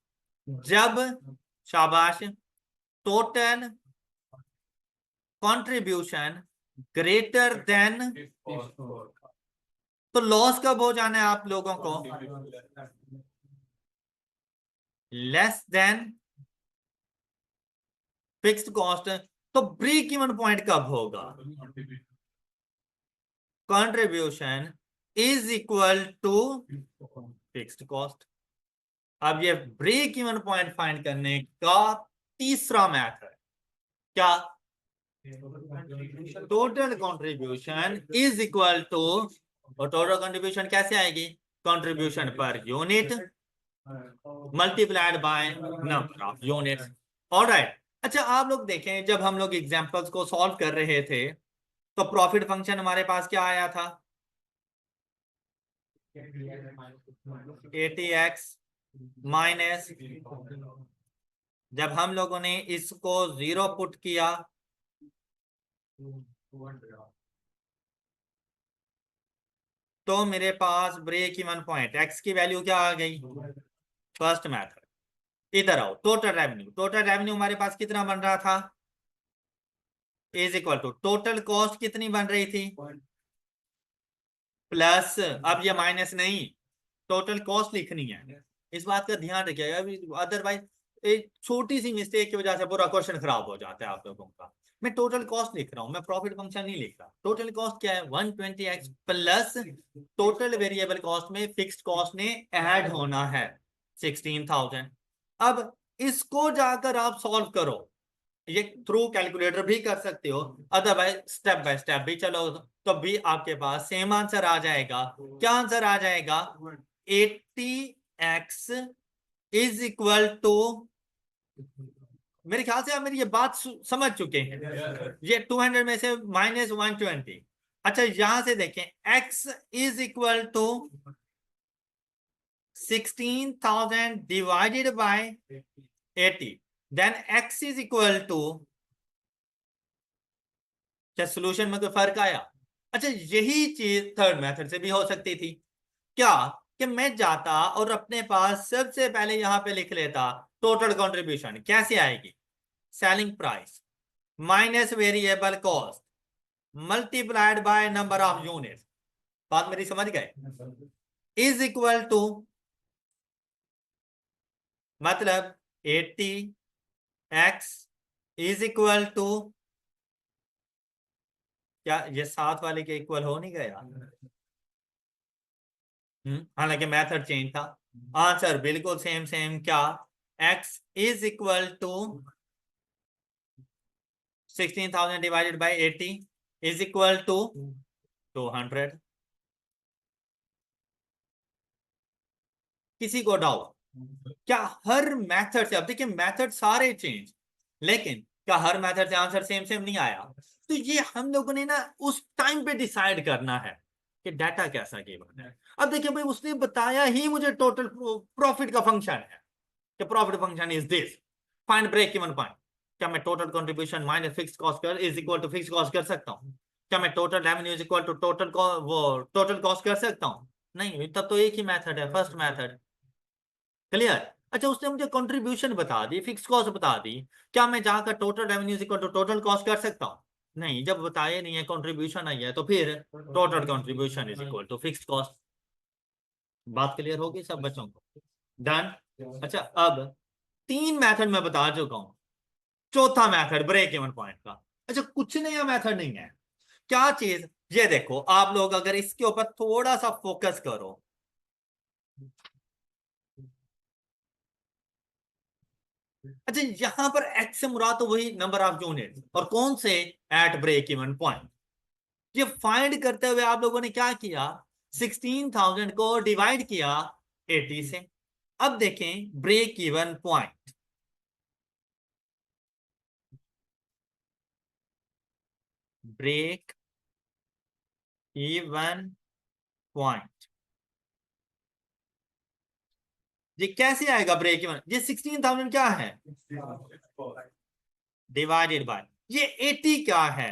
जब, शाबाश, टोटल कंट्रीब्यूशन ग्रेटर देन, तो लॉस कब हो जाना है आप लोगों को? Less than fixed cost. तो ब्रेक इवन पॉइंट कब होगा? Contribution is equal to fixed cost. अब ये ब्रेक इवन पॉइंट फाइंड करने का तीसरा मैथड क्या? Total contribution is equal to, और टोटल कंट्रीब्यूशन कैसे आएगी? Contribution per unit multiplied by number of units. Alright, अच्छा आप लोग देखें जब हम लोग एग्जांपल्स को सॉल्व कर रहे थे तो प्रॉफिट फंक्शन हमारे पास क्या आया था? 80x माइनस, जब हम लोगों ने इसको 0 पुट किया तो मेरे पास ब्रेक इवन पॉइंट एक्स की वैल्यू क्या आ गई? First method. इधर आओ, टोटल रेवेन्यू, टोटल रेवेन्यू हमारे पास कितना बन रहा था? Is equal to total cost कितनी बन रही थी? प्लस, अब ये माइनस नहीं, टोटल कॉस्ट लिखनी है, इस बात का ध्यान रखिएगा, अदरवाइज एक छोटी सी मिस्टेक की वजह से पूरा क्वेश्चन खराब हो जाता है आप लोगों का। मैं टोटल कॉस्ट लिख रहा हूं, मैं प्रॉफिट फंक्शन नहीं लिख रहा। टोटल कॉस्ट क्या है? 120x plus total variable cost में फिक्स्ड कॉस्ट ने ऐड होना है 16,000। अब इसको जाकर आप सॉल्व करो, ये थ्रू कैलकुलेटर भी कर सकते हो, अदरवाइज स्टेप बाय स्टेप भी चलो तो भी आपके पास सेम आंसर आ जाएगा। क्या आंसर आ जाएगा? 80x इज इक्वल टू, मेरे ख्याल से आप मेरी ये बात समझ चुके हैं। ये 200 में से माइनस 120। अच्छा यहां से देखें, x is equal to 16,000 divided by 80, then x is equal to, क्या सोल्यूशन में कोई फर्क आया? अच्छा यही चीज थर्ड मेथड से भी हो सकती थी। क्या कि मैं जाता और अपने पास सबसे पहले यहां पे लिख लेता टोटल कंट्रीब्यूशन कैसे आएगी? Selling price minus variable cost multiplied by number of units. बात मेरी समझ गए? इज इक्वल टू, मतलब 80x इज इक्वल टू, क्या ये साथ वाले के इक्वल हो नहीं गया? हालांकि मेथड चेंज था, आंसर बिल्कुल सेम सेम। क्या? x is equal to 16,000 divided by 80 is equal to 200। किसी को डाउट? क्या हर मेथड से, अब देखिए मेथड सारे चेंज, लेकिन क्या हर मेथड से आंसर सेम सेम नहीं आया? तो ये हम लोगों ने ना उस टाइम पे डिसाइड करना है कि डाटा कैसा गिवन है। अब देखिए भाई उसने बताया ही मुझे टोटल प्रॉफिट का फंक्शन है कि profit function is this, find break even point. क्या मैं total contribution minus fixed cost कर is equal to fixed cost कर सकता हूँ? क्या मैं total revenue is equal to total वो टोटल कॉस्ट कर सकता हूँ? नहीं, तब तो एक ही मेथड है, फर्स्ट मेथड। क्लियर? अच्छा उसने मुझे कंट्रीब्यूशन बता दी, फिक्स कॉस्ट बता दी, क्या मैं जाकर total revenue equal to total cost कर सकता हूँ? नहीं, जब बताया नहीं है, कंट्रीब्यूशन आई है, तो फिर total contribution is equal to fixed cost. बात क्लियर होगी सब बच्चों को? डन। अच्छा अब 3 मेथड मैं बता चुका हूं, चौथा मेथड ब्रेक इवन पॉइंट का। अच्छा कुछ नया मेथड नहीं है, क्या चीज? ये देखो आप लोग अगर इसके ऊपर थोड़ा सा फोकस करो, अच्छा, यहां पर एक्स से मुराद तो वही नंबर ऑफ यूनिट, और कौन से, एट ब्रेक इवन पॉइंट। ये फाइंड करते हुए आप लोगों ने क्या किया, 16,000 को डिवाइड किया 80 से। अब देखें break even point, break even point, ये कैसे आएगा ब्रेक इवन, ये 16,000 क्या है डिवाइडेड बाय ये 80 क्या है,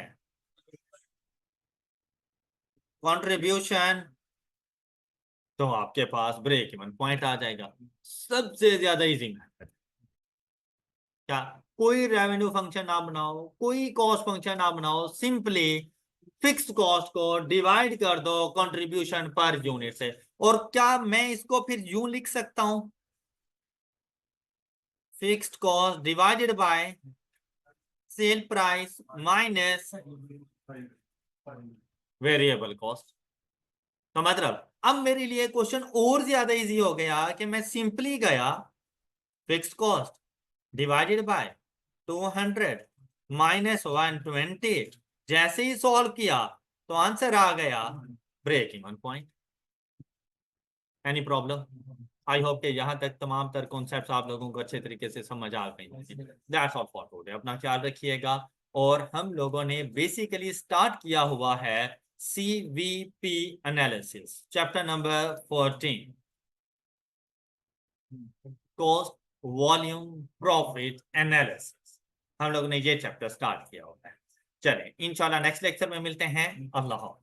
कंट्रीब्यूशन, तो आपके पास ब्रेक इवन पॉइंट आ जाएगा। सबसे ज्यादा इजी मेथड क्या, कोई रेवेन्यू फंक्शन ना बनाओ, कोई कॉस्ट फंक्शन ना बनाओ, सिंपली फिक्स कॉस्ट को डिवाइड कर दो कंट्रीब्यूशन पर यूनिट से। और क्या मैं इसको फिर यूं लिख सकता हूं, fixed cost divided bye sale price minus variable cost. तो मतलब अब मेरे लिए क्वेश्चन और ज्यादा इजी हो गया कि मैं सिंपली गया fixed cost divided by 200 minus 120, जैसे ही सॉल्व किया तो आंसर आ गया break even point. Any problem? I hope कि यहाँ तक तमाम तर कॉन्सेप्ट्स आप लोगों को अच्छे तरीके से समझ आ गई होंगी। दैट्स ऑल फॉर टुडे, अपना ख्याल रखिएगा। और हम लोगों ने बेसिकली स्टार्ट किया हुआ है CVP analysis, chapter number 14, cost volume profit analysis. हम लोगों ने ये चैप्टर स्टार्ट किया हुआ है। चलें इंशाल्लाह नेक्स्ट लेक्चर में मिलते हैं। अल्लाह हाफ़िज़।